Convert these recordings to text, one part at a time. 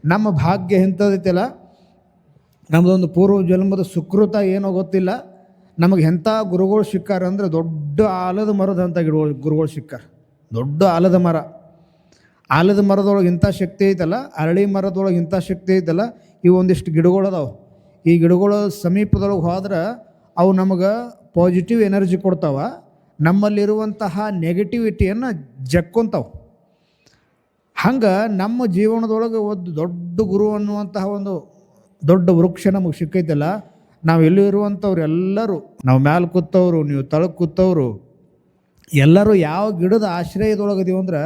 ನಮ್ಮ ಭಾಗ್ಯ ಎಂಥದೈತಿಲ್ಲ, ನಮ್ಮದೊಂದು ಪೂರ್ವ ಜನ್ಮದ ಸುಕೃತ ಏನೋ ಗೊತ್ತಿಲ್ಲ. ನಮಗೆ ಎಂಥ ಗುರುಗಳು ಸಿಕ್ಕಾರ ಅಂದರೆ ದೊಡ್ಡ ಆಲದ ಮರದಂಥ ಗುರುಗಳು ಸಿಕ್ಕಾರ. ದೊಡ್ಡ ಆಲದ ಮರ, ಆಲದ ಮರದೊಳಗೆ ಇಂಥ ಶಕ್ತಿ ಐತಲ್ಲ, ಅರಳಿ ಮರದೊಳಗೆ ಇಂಥ ಶಕ್ತಿ ಐತಲ್ಲ. ಇವು ಒಂದಿಷ್ಟು ಗಿಡಗಳು ಅದಾವೆ. ಈ ಗಿಡಗಳು ಸಮೀಪದೊಳಗೆ ಹೋದ್ರೆ ಅವು ನಮಗೆ ಪಾಸಿಟಿವ್ ಎನರ್ಜಿ ಕೊಡ್ತಾವೆ, ನಮ್ಮಲ್ಲಿರುವಂತಹ ನೆಗೆಟಿವಿಟಿಯನ್ನು ಜಕ್ಕೊಂತಾವೆ. ಹಂಗೆ ನಮ್ಮ ಜೀವನದೊಳಗೆ ಒಂದು ದೊಡ್ಡ ಗುರು ಅನ್ನುವಂತಹ ಒಂದು ದೊಡ್ಡ ವೃಕ್ಷ ನಮಗೆ ಸಿಕ್ಕೈತಲ್ಲ. ನಾವು ಎಲ್ಲಿ ಇರುವಂಥವ್ರು ಎಲ್ಲರೂ, ನಾವು ಮ್ಯಾಲೆ ಕೂತವರು, ನೀವು ತಳಗೆ ಕೂತವರು ಎಲ್ಲರೂ ಯಾವ ಗಿಡದ ಆಶ್ರಯದೊಳಗದೀವಿ ಅಂದ್ರೆ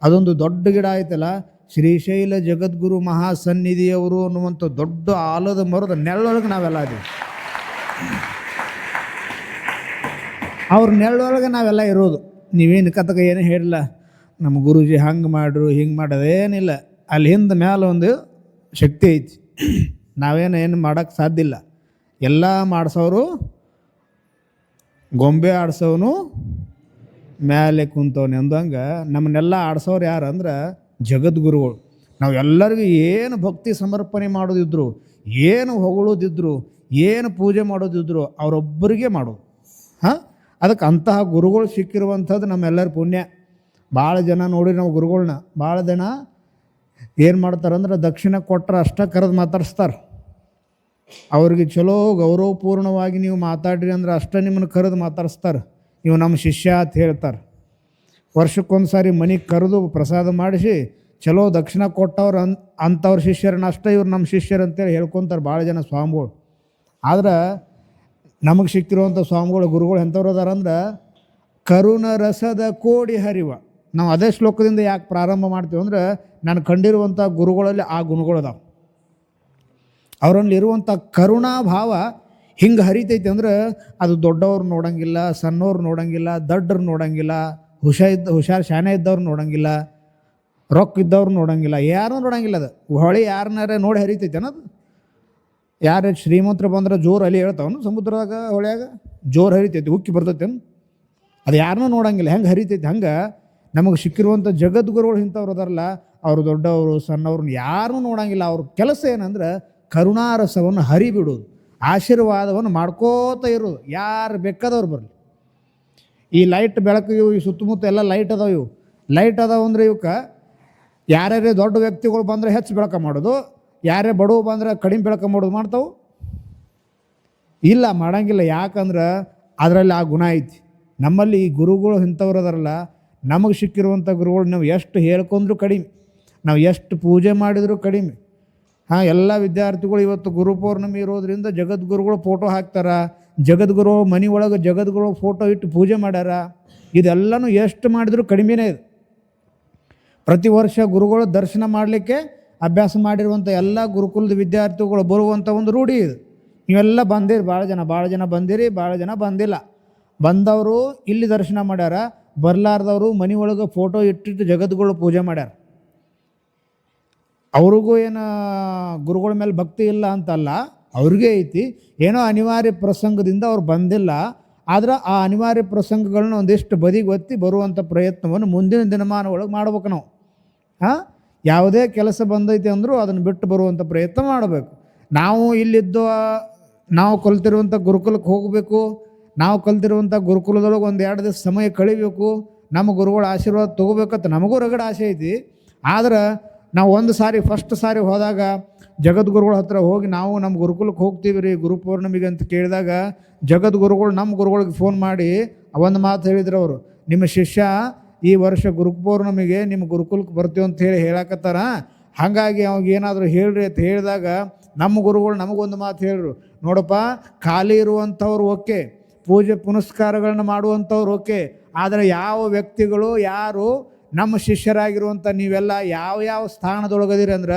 ಅದೊಂದು ದೊಡ್ಡ ಗಿಡ ಆಯ್ತಲ್ಲ, ಶ್ರೀಶೈಲ ಜಗದ್ಗುರು ಮಹಾಸನ್ನಿಧಿಯವರು ಅನ್ನುವಂಥ ದೊಡ್ಡ ಆಲದ ಮರದ ನೆರಳೊಳಗೆ ನಾವೆಲ್ಲ ಅದೀವಿ. ಅವ್ರ ನೆರಳೊಳಗೆ ನಾವೆಲ್ಲ ಇರೋದು. ನೀವೇನು ಕಥಕ ಏನು ಹೇಳಿಲ್ಲ, ನಮ್ಮ ಗುರೂಜಿ ಹಂಗೆ ಮಾಡ್ರು ಹಿಂಗೆ ಮಾಡೋದೇನಿಲ್ಲ. ಅಲ್ಲಿ ಹಿಂದೆ ಮೇಲೆ ಒಂದು ಶಕ್ತಿ ಐತಿ, ನಾವೇನು ಮಾಡೋಕ್ಕೆ ಸಾಧ್ಯ ಇಲ್ಲ. ಎಲ್ಲ ಮಾಡಿಸೋರು, ಗೊಂಬೆ ಆಡ್ಸೋನು ಮೇಲೆ ಕುಂತವನೆ ಅಂದಂಗೆ ನಮ್ಮನ್ನೆಲ್ಲ ಆಡ್ಸೋರು ಯಾರು ಅಂದ್ರೆ ಜಗದ್ಗುರುಗಳು. ನಾವು ಎಲ್ಲರಿಗೂ ಏನು ಭಕ್ತಿ ಸಮರ್ಪಣೆ ಮಾಡೋದಿದ್ರು, ಏನು ಹೊಗಳೋದಿದ್ರು, ಏನು ಪೂಜೆ ಮಾಡೋದಿದ್ರು ಅವರೊಬ್ಬರಿಗೆ ಮಾಡೋದು. ಅದಕ್ಕೆ ಅಂತಹ ಗುರುಗಳು ಸಿಕ್ಕಿರುವಂಥದ್ದು ನಮ್ಮೆಲ್ಲರ ಪುಣ್ಯ. ಭಾಳ ಜನ ನೋಡಿ ನಾವು ಗುರುಗಳನ್ನ ಭಾಳ ಜನ ಏನು ಮಾಡ್ತಾರಂದ್ರೆ ದಕ್ಷಿಣ ಕೊಟ್ಟರೆ ಅಷ್ಟೇ ಕರೆದು ಮಾತಾಡಿಸ್ತಾರೆ. ಅವ್ರಿಗೆ ಚಲೋ ಗೌರವಪೂರ್ಣವಾಗಿ ನೀವು ಮಾತಾಡ್ರಿ ಅಂದ್ರೆ ಅಷ್ಟೇ ನಿಮ್ಮನ್ನು ಕರೆದು ಮಾತಾಡಿಸ್ತಾರೆ. ಇವು ನಮ್ಮ ಶಿಷ್ಯ ಅಂತ ಹೇಳ್ತಾರೆ. ವರ್ಷಕ್ಕೊಂದು ಸಾರಿ ಮನೆಗೆ ಕರೆದು ಪ್ರಸಾದ ಮಾಡಿಸಿ ಚಲೋ ದಕ್ಷಿಣ ಕೊಟ್ಟವ್ರು ಅಂಥವ್ರ ಶಿಷ್ಯರನ್ನ ಅಷ್ಟೇ ಇವ್ರು ನಮ್ಮ ಶಿಷ್ಯರು ಅಂತೇಳಿ ಹೇಳ್ಕೊತಾರೆ ಭಾಳ ಜನ ಸ್ವಾಮಿಗಳು. ಆದ್ರೆ ನಮಗೆ ಸಿಕ್ಕಿರುವಂಥ ಸ್ವಾಮಿಗಳು ಗುರುಗಳು ಎಂಥವ್ರು ಅದಾರಂದ್ರೆ ಕರುಣ ರಸದ ಕೋಡಿ ಹರಿವ. ನಾವು ಅದೇ ಶ್ಲೋಕದಿಂದ ಯಾಕೆ ಪ್ರಾರಂಭ ಮಾಡ್ತೀವಿ ಅಂದ್ರೆ ನಾನು ಕಂಡಿರುವಂಥ ಗುರುಗಳಲ್ಲಿ ಆ ಗುಣಗಳದಾವೆ. ಅವರಲ್ಲಿರುವಂಥ ಕರುಣಾಭಾವ ಹಿಂಗೆ ಹರಿತೈತಿ ಅಂದ್ರೆ ಅದು ದೊಡ್ಡವ್ರು ನೋಡೋಂಗಿಲ್ಲ, ಸಣ್ಣವ್ರು ನೋಡೋಂಗಿಲ್ಲ, ದಡ್ಡರು ನೋಡೋಂಗಿಲ್ಲ, ಹುಷಾರು ಶಾನೆ ಇದ್ದವ್ರು ನೋಡೋಂಗಿಲ್ಲ, ರೊಕ್ಕ ಇದ್ದವ್ರು ನೋಡೋಂಗಿಲ್ಲ, ಯಾರೂ ನೋಡೋಂಗಿಲ್ಲ. ಅದು ಹೊಳೆ ಯಾರನ್ನಾರ ನೋಡಿ ಹರಿತೈತೆ ಅನ್ನೋದು. ಯಾರು ಶ್ರೀಮಂತರು ಬಂದ್ರೆ ಜೋರು ಅಲಿ ಹೇಳ್ತಾವನು ಸಮುದ್ರದಾಗ ಹೊಳೆಯಾಗ ಜೋರು ಹರಿತೈತಿ, ಉಕ್ಕಿ ಬರ್ತೈತೇನು? ಅದು ಯಾರನ್ನೂ ನೋಡೋಂಗಿಲ್ಲ, ಹೆಂಗೆ ಹರಿತೈತಿ. ಹಂಗೆ ನಮಗೆ ಸಿಕ್ಕಿರುವಂಥ ಜಗದ್ಗುರುಗಳು ಇಂಥವ್ರು ಅದಾರಲ್ಲ, ಅವರು ದೊಡ್ಡವರು ಸಣ್ಣವ್ರನ್ನ ಯಾರೂ ನೋಡೋಂಗಿಲ್ಲ. ಅವ್ರ ಕೆಲಸ ಏನಂದ್ರೆ ಕರುಣಾರಸವನ್ನು ಹರಿಬಿಡೋದು, ಆಶೀರ್ವಾದವನ್ನು ಮಾಡ್ಕೋತ ಇರೋದು. ಯಾರು ಬೇಕಾದವ್ರು ಬರಲಿ. ಈ ಲೈಟ್ ಬೆಳಕು ಇವು ಈ ಸುತ್ತಮುತ್ತ ಎಲ್ಲ ಲೈಟ್ ಅದಾವೆ. ಇವು ಲೈಟ್ ಅದಾವೆ ಅಂದರೆ ಇವಕ್ಕೆ ಯಾರ್ಯಾರೇ ದೊಡ್ಡ ವ್ಯಕ್ತಿಗಳು ಬಂದರೆ ಹೆಚ್ಚು ಬೆಳಕು ಮಾಡೋದು, ಯಾರೇ ಬಡವು ಬಂದರೆ ಕಡಿಮೆ ಬೆಳಕು ಮಾಡೋದು ಮಾಡ್ತಾವೆ? ಇಲ್ಲ, ಮಾಡೋಂಗಿಲ್ಲ. ಯಾಕಂದ್ರೆ ಅದರಲ್ಲಿ ಆ ಗುಣ ಐತಿ. ನಮ್ಮಲ್ಲಿ ಈ ಗುರುಗಳು ಇಂಥವ್ರು ಅದಾರಲ್ಲ, ನಮಗೆ ಸಿಕ್ಕಿರುವಂಥ ಗುರುಗಳು ನಾವು ಎಷ್ಟು ಹೇಳ್ಕೊಂಡ್ರೂ ಕಡಿಮೆ, ನಾವು ಎಷ್ಟು ಪೂಜೆ ಮಾಡಿದರೂ ಕಡಿಮೆ. ಎಲ್ಲ ವಿದ್ಯಾರ್ಥಿಗಳು ಇವತ್ತು ಗುರು ಪೌರ್ಣಮಿ ಇರೋದ್ರಿಂದ ಜಗದ್ಗುರುಗಳು ಫೋಟೋ ಹಾಕ್ತಾರೆ, ಜಗದ್ಗುರು ಮನೆ ಒಳಗೆ ಜಗದ್ಗುರು ಫೋಟೋ ಇಟ್ಟು ಪೂಜೆ ಮಾಡ್ಯಾರ. ಇದೆಲ್ಲನೂ ಎಷ್ಟು ಮಾಡಿದರೂ ಕಡಿಮೆನೇ ಇದೆ. ಪ್ರತಿ ವರ್ಷ ಗುರುಗಳು ದರ್ಶನ ಮಾಡಲಿಕ್ಕೆ ಅಭ್ಯಾಸ ಮಾಡಿರುವಂಥ ಎಲ್ಲ ಗುರುಕುಲದ ವಿದ್ಯಾರ್ಥಿಗಳು ಬರುವಂಥ ಒಂದು ರೂಢಿ ಇದು. ನೀವೆಲ್ಲ ಬಂದಿರಿ, ಭಾಳ ಜನ ಬಂದಿರಿ, ಭಾಳ ಜನ ಬಂದಿಲ್ಲ. ಬಂದವರು ಇಲ್ಲಿ ದರ್ಶನ ಮಾಡ್ಯಾರ, ಬರಲಾರ್ದವರು ಮನೆ ಒಳಗೆ ಫೋಟೋ ಇಟ್ಟಿಟ್ಟು ಜಗದ್ಗುರು ಪೂಜೆ ಮಾಡ್ಯಾರ. ಅವ್ರಿಗೂ ಏನು ಗುರುಗಳ ಮೇಲೆ ಭಕ್ತಿ ಇಲ್ಲ ಅಂತಲ್ಲ, ಅವ್ರಿಗೆ ಐತಿ. ಏನೋ ಅನಿವಾರ್ಯ ಪ್ರಸಂಗದಿಂದ ಅವ್ರು ಬಂದಿಲ್ಲ. ಆದ್ರೆ ಆ ಅನಿವಾರ್ಯ ಪ್ರಸಂಗಗಳನ್ನ ಒಂದಿಷ್ಟು ಬದಿಗೆ ಒತ್ತಿ ಬರುವಂಥ ಪ್ರಯತ್ನವನ್ನು ಮುಂದಿನ ದಿನಮಾನ ಒಳಗೆ ಮಾಡ್ಬೇಕು ನಾವು. ಯಾವುದೇ ಕೆಲಸ ಬಂದೈತೆ ಅಂದರೂ ಅದನ್ನು ಬಿಟ್ಟು ಬರುವಂಥ ಪ್ರಯತ್ನ ಮಾಡಬೇಕು. ನಾವು ಇಲ್ಲಿದ್ದು ನಾವು ಕಲ್ತಿರುವಂಥ ಗುರುಕುಲಕ್ಕೆ ಹೋಗಬೇಕು, ನಾವು ಕಲ್ತಿರುವಂಥ ಗುರುಕುಲದೊಳಗೆ ಒಂದು 2 ದಿವಸ ಸಮಯ ಕಳಿಬೇಕು, ನಮ್ಮ ಗುರುಗಳ ಆಶೀರ್ವಾದ ತೊಗೋಬೇಕಂತ ನಮಗೂ ರಗಡ ಆಸೆ ಐತಿ. ಆದ್ರೆ ನಾವು ಫಸ್ಟ್ ಸಾರಿ ಹೋದಾಗ ಜಗದ್ಗುರುಗಳ ಹತ್ರ ಹೋಗಿ ನಾವು ನಮ್ಮ ಗುರುಕುಲಕ್ಕೆ ಹೋಗ್ತೀವಿ ರೀ ಗುರು ಪೌರ್ಣಮಿಗೆ ಅಂತ ಕೇಳಿದಾಗ ಜಗದ್ಗುರುಗಳು ನಮ್ಮ ಗುರುಗಳಿಗೆ ಫೋನ್ ಮಾಡಿ ಒಂದು ಮಾತು ಹೇಳಿದ್ರು. ಅವರು ನಿಮ್ಮ ಶಿಷ್ಯ ಈ ವರ್ಷ ಗುರು ಪೌರ್ಣಮಿಗೆ ನಿಮ್ಮ ಗುರುಕುಲಕ್ಕೆ ಬರ್ತೀವಿ ಅಂತ ಹೇಳಕತ್ತಾರ, ಹಾಗಾಗಿ ಅವಾಗ ಏನಾದರೂ ಹೇಳ್ರಿ ಅಂತ ಹೇಳಿದಾಗ ನಮ್ಮ ಗುರುಗಳು ನಮಗೊಂದು ಮಾತು ಹೇಳಿದ್ರು. ನೋಡಪ್ಪ, ಖಾಲಿ ಇರುವಂಥವ್ರು ಓಕೆ, ಪೂಜೆ ಪುನಸ್ಕಾರಗಳನ್ನ ಮಾಡುವಂಥವ್ರು ಓಕೆ, ಆದರೆ ಯಾವ ವ್ಯಕ್ತಿಗಳು ಯಾರು ನಮ್ಮ ಶಿಷ್ಯರಾಗಿರುವಂಥ ನೀವೆಲ್ಲ ಯಾವ ಸ್ಥಾನದೊಳಗದಿರಿ ಅಂದ್ರೆ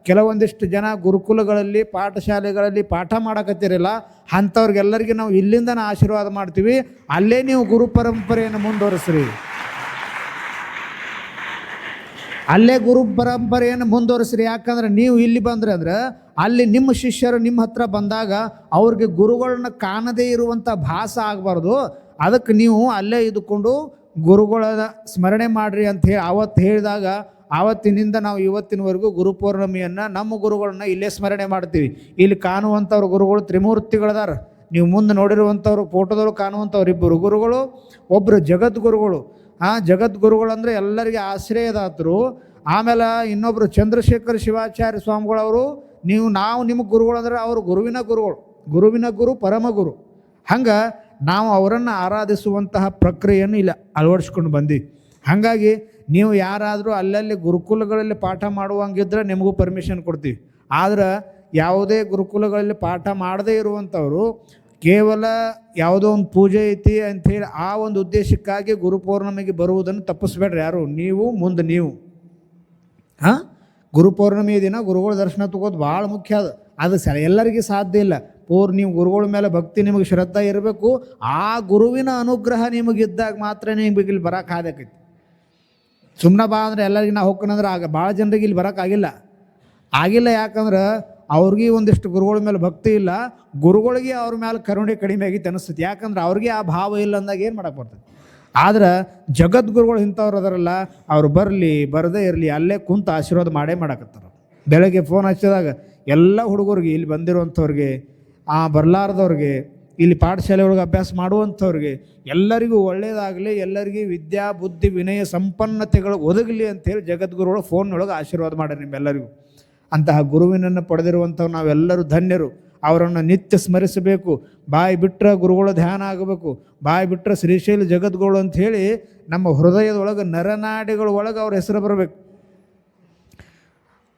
ಕೆಲವೊಂದಿಷ್ಟು ಜನ ಗುರುಕುಲಗಳಲ್ಲಿ ಪಾಠಶಾಲೆಗಳಲ್ಲಿ ಪಾಠ ಮಾಡಕತ್ತಿರಲ್ಲ, ಅಂಥವ್ರಿಗೆಲ್ಲರಿಗೆ ನಾವು ಇಲ್ಲಿಂದನೇ ಆಶೀರ್ವಾದ ಮಾಡ್ತೀವಿ. ಅಲ್ಲೇ ನೀವು ಗುರು ಪರಂಪರೆಯನ್ನು ಮುಂದುವರಿಸ್ರಿ, ಅಲ್ಲೇ ಗುರು ಪರಂಪರೆಯನ್ನು ಮುಂದುವರಿಸ್ರಿ. ಯಾಕಂದ್ರೆ ನೀವು ಇಲ್ಲಿ ಬಂದ್ರೆ ಅಂದ್ರೆ ಅಲ್ಲಿ ನಿಮ್ಮ ಶಿಷ್ಯರು ನಿಮ್ಮ ಹತ್ರ ಬಂದಾಗ ಅವ್ರಿಗೆ ಗುರುಗಳನ್ನ ಕಾಣದೇ ಇರುವಂಥ ಭಾಸ ಆಗಬಾರ್ದು. ಅದಕ್ಕೆ ನೀವು ಅಲ್ಲೇ ಇದ್ದುಕೊಂಡು ಗುರುಗಳ ಸ್ಮರಣೆ ಮಾಡಿರಿ ಅಂತ ಹೇಳಿ ಅವತ್ತು ಹೇಳಿದಾಗ ಆವತ್ತಿನಿಂದ ನಾವು ಇವತ್ತಿನವರೆಗೂ ಗುರುಪೌರ್ಣಮಿಯನ್ನು ನಮ್ಮ ಗುರುಗಳನ್ನ ಇಲ್ಲೇ ಸ್ಮರಣೆ ಮಾಡ್ತೀವಿ. ಇಲ್ಲಿ ಕಾಣುವಂಥವ್ರು ಗುರುಗಳು ತ್ರಿಮೂರ್ತಿಗಳದಾರ. ನೀವು ಮುಂದೆ ನೋಡಿರುವಂಥವ್ರು ಫೋಟೋದೊಳಗೆ ಕಾಣುವಂಥವ್ರು ಇಬ್ಬರು ಗುರುಗಳು, ಒಬ್ಬರು ಜಗದ್ಗುರುಗಳು. ಜಗದ್ಗುರುಗಳು ಅಂದರೆ ಎಲ್ಲರಿಗೆ ಆಶ್ರಯದಾತರು. ಆಮೇಲೆ ಇನ್ನೊಬ್ಬರು ಚಂದ್ರಶೇಖರ ಶಿವಾಚಾರ್ಯ ಸ್ವಾಮಿಗಳವರು. ನಾವು ನಿಮಗೆ ಗುರುಗಳು ಅಂದರೆ ಅವರು ಗುರುವಿನ ಗುರುಗಳು, ಗುರುವಿನ ಗುರು ಪರಮ ಗುರು. ಹಂಗೆ ನಾವು ಅವರನ್ನು ಆರಾಧಿಸುವಂತಹ ಪ್ರಕ್ರಿಯೆಯನ್ನು ಇಲ್ಲಿ ಅಳವಡಿಸ್ಕೊಂಡು ಬಂದೀವಿ. ಹಾಗಾಗಿ ನೀವು ಯಾರಾದರೂ ಅಲ್ಲಲ್ಲಿ ಗುರುಕುಲಗಳಲ್ಲಿ ಪಾಠ ಮಾಡುವಂಗಿದ್ರೆ ನಿಮಗೂ ಪರ್ಮಿಷನ್ ಕೊಡ್ತೀವಿ. ಆದ್ರೆ ಯಾವುದೇ ಗುರುಕುಲಗಳಲ್ಲಿ ಪಾಠ ಮಾಡದೇ ಇರುವಂಥವರು ಕೇವಲ ಯಾವುದೋ ಒಂದು ಪೂಜೆ ಐತಿ ಅಂಥೇಳಿ ಆ ಒಂದು ಉದ್ದೇಶಕ್ಕಾಗಿ ಗುರುಪೌರ್ಣಮಿಗೆ ಬರುವುದನ್ನು ತಪ್ಪಿಸ್ಬೇಡ್ರಿ ಯಾರು. ನೀವು ಗುರುಪೌರ್ಣಮಿ ದಿನ ಗುರುಗಳ ದರ್ಶನ ತಗೋದು ಭಾಳ ಮುಖ್ಯ. ಅದು ಎಲ್ಲರಿಗೂ ಸಾಧ್ಯ ಇಲ್ಲ. ನೀವು ಗುರುಗಳ ಮೇಲೆ ಭಕ್ತಿ, ನಿಮಗೆ ಶ್ರದ್ಧೆ ಇರಬೇಕು. ಆ ಗುರುವಿನ ಅನುಗ್ರಹ ನಿಮಗಿದ್ದಾಗ ಮಾತ್ರ ನಿಮಗೆ ಇಲ್ಲಿ ಬರೋಕೆ ಆದಕೈತಿ. ಸುಮ್ಮನೆ ಬಾ ಅಂದರೆ ಎಲ್ಲರಿಗೆ ನಾವು ಹೋಗ್ಕೊಂಡ್ರೆ ಭಾಳ ಜನರಿಗೆ ಇಲ್ಲಿ ಬರೋಕ್ಕಾಗಿಲ್ಲ. ಯಾಕಂದ್ರೆ ಅವ್ರಿಗೆ ಒಂದಿಷ್ಟು ಗುರುಗಳ ಮೇಲೆ ಭಕ್ತಿ ಇಲ್ಲ, ಗುರುಗಳಿಗೆ ಅವ್ರ ಮೇಲೆ ಕರುಣೆ ಕಡಿಮೆ ಆಗಿತ್ತು ಅನಿಸ್ತೈತಿ. ಯಾಕಂದ್ರೆ ಅವ್ರಿಗೆ ಆ ಭಾವ ಇಲ್ಲ ಅಂದಾಗ ಏನು ಮಾಡಕ್ಕೆ ಬರ್ತದೆ. ಆದ್ರೆ ಜಗದ್ಗುರುಗಳು ಇಂಥವ್ರು ಅದರಲ್ಲ, ಅವ್ರು ಬರದೇ ಇರಲಿ ಅಲ್ಲೇ ಕುಂತು ಆಶೀರ್ವಾದ ಮಾಡಕತ್ತಾರೆ. ಬೆಳಗ್ಗೆ ಫೋನ್ ಹಚ್ಚಿದಾಗ ಎಲ್ಲ ಹುಡುಗರಿಗೆ, ಇಲ್ಲಿ ಬಂದಿರುವಂಥವ್ರಿಗೆ, ಬರಲಾರ್ದವ್ರಿಗೆ, ಇಲ್ಲಿ ಪಾಠಶಾಲೆ ಒಳಗೆ ಅಭ್ಯಾಸ ಮಾಡುವಂಥವ್ರಿಗೆ ಎಲ್ಲರಿಗೂ ಒಳ್ಳೆಯದಾಗಲಿ, ಎಲ್ಲರಿಗೂ ವಿದ್ಯಾ ಬುದ್ಧಿ ವಿನಯ ಸಂಪನ್ನತೆಗಳು ಒದಗಲಿ ಅಂಥೇಳಿ ಜಗದ್ಗುರುಗಳು ಫೋನ್ನೊಳಗೆ ಆಶೀರ್ವಾದ ಮಾಡ್ಯಾರ ನಿಮ್ಮೆಲ್ಲರಿಗೂ. ಅಂತಹ ಗುರುವಿನನ್ನು ಪಡೆದಿರುವಂಥವ್ರು ನಾವೆಲ್ಲರೂ ಧನ್ಯರು. ಅವರನ್ನು ನಿತ್ಯ ಸ್ಮರಿಸಬೇಕು. ಬಾಯಿ ಬಿಟ್ಟರೆ ಗುರುಗಳ ಧ್ಯಾನ ಆಗಬೇಕು. ಬಾಯಿ ಬಿಟ್ಟರೆ ಶ್ರೀಶೈಲ ಜಗದ್ಗುರು ಅಂಥೇಳಿ ನಮ್ಮ ಹೃದಯದೊಳಗೆ ನರನಾಡಿಗಳ ಒಳಗೆ ಅವ್ರ ಹೆಸರು ಬರಬೇಕು.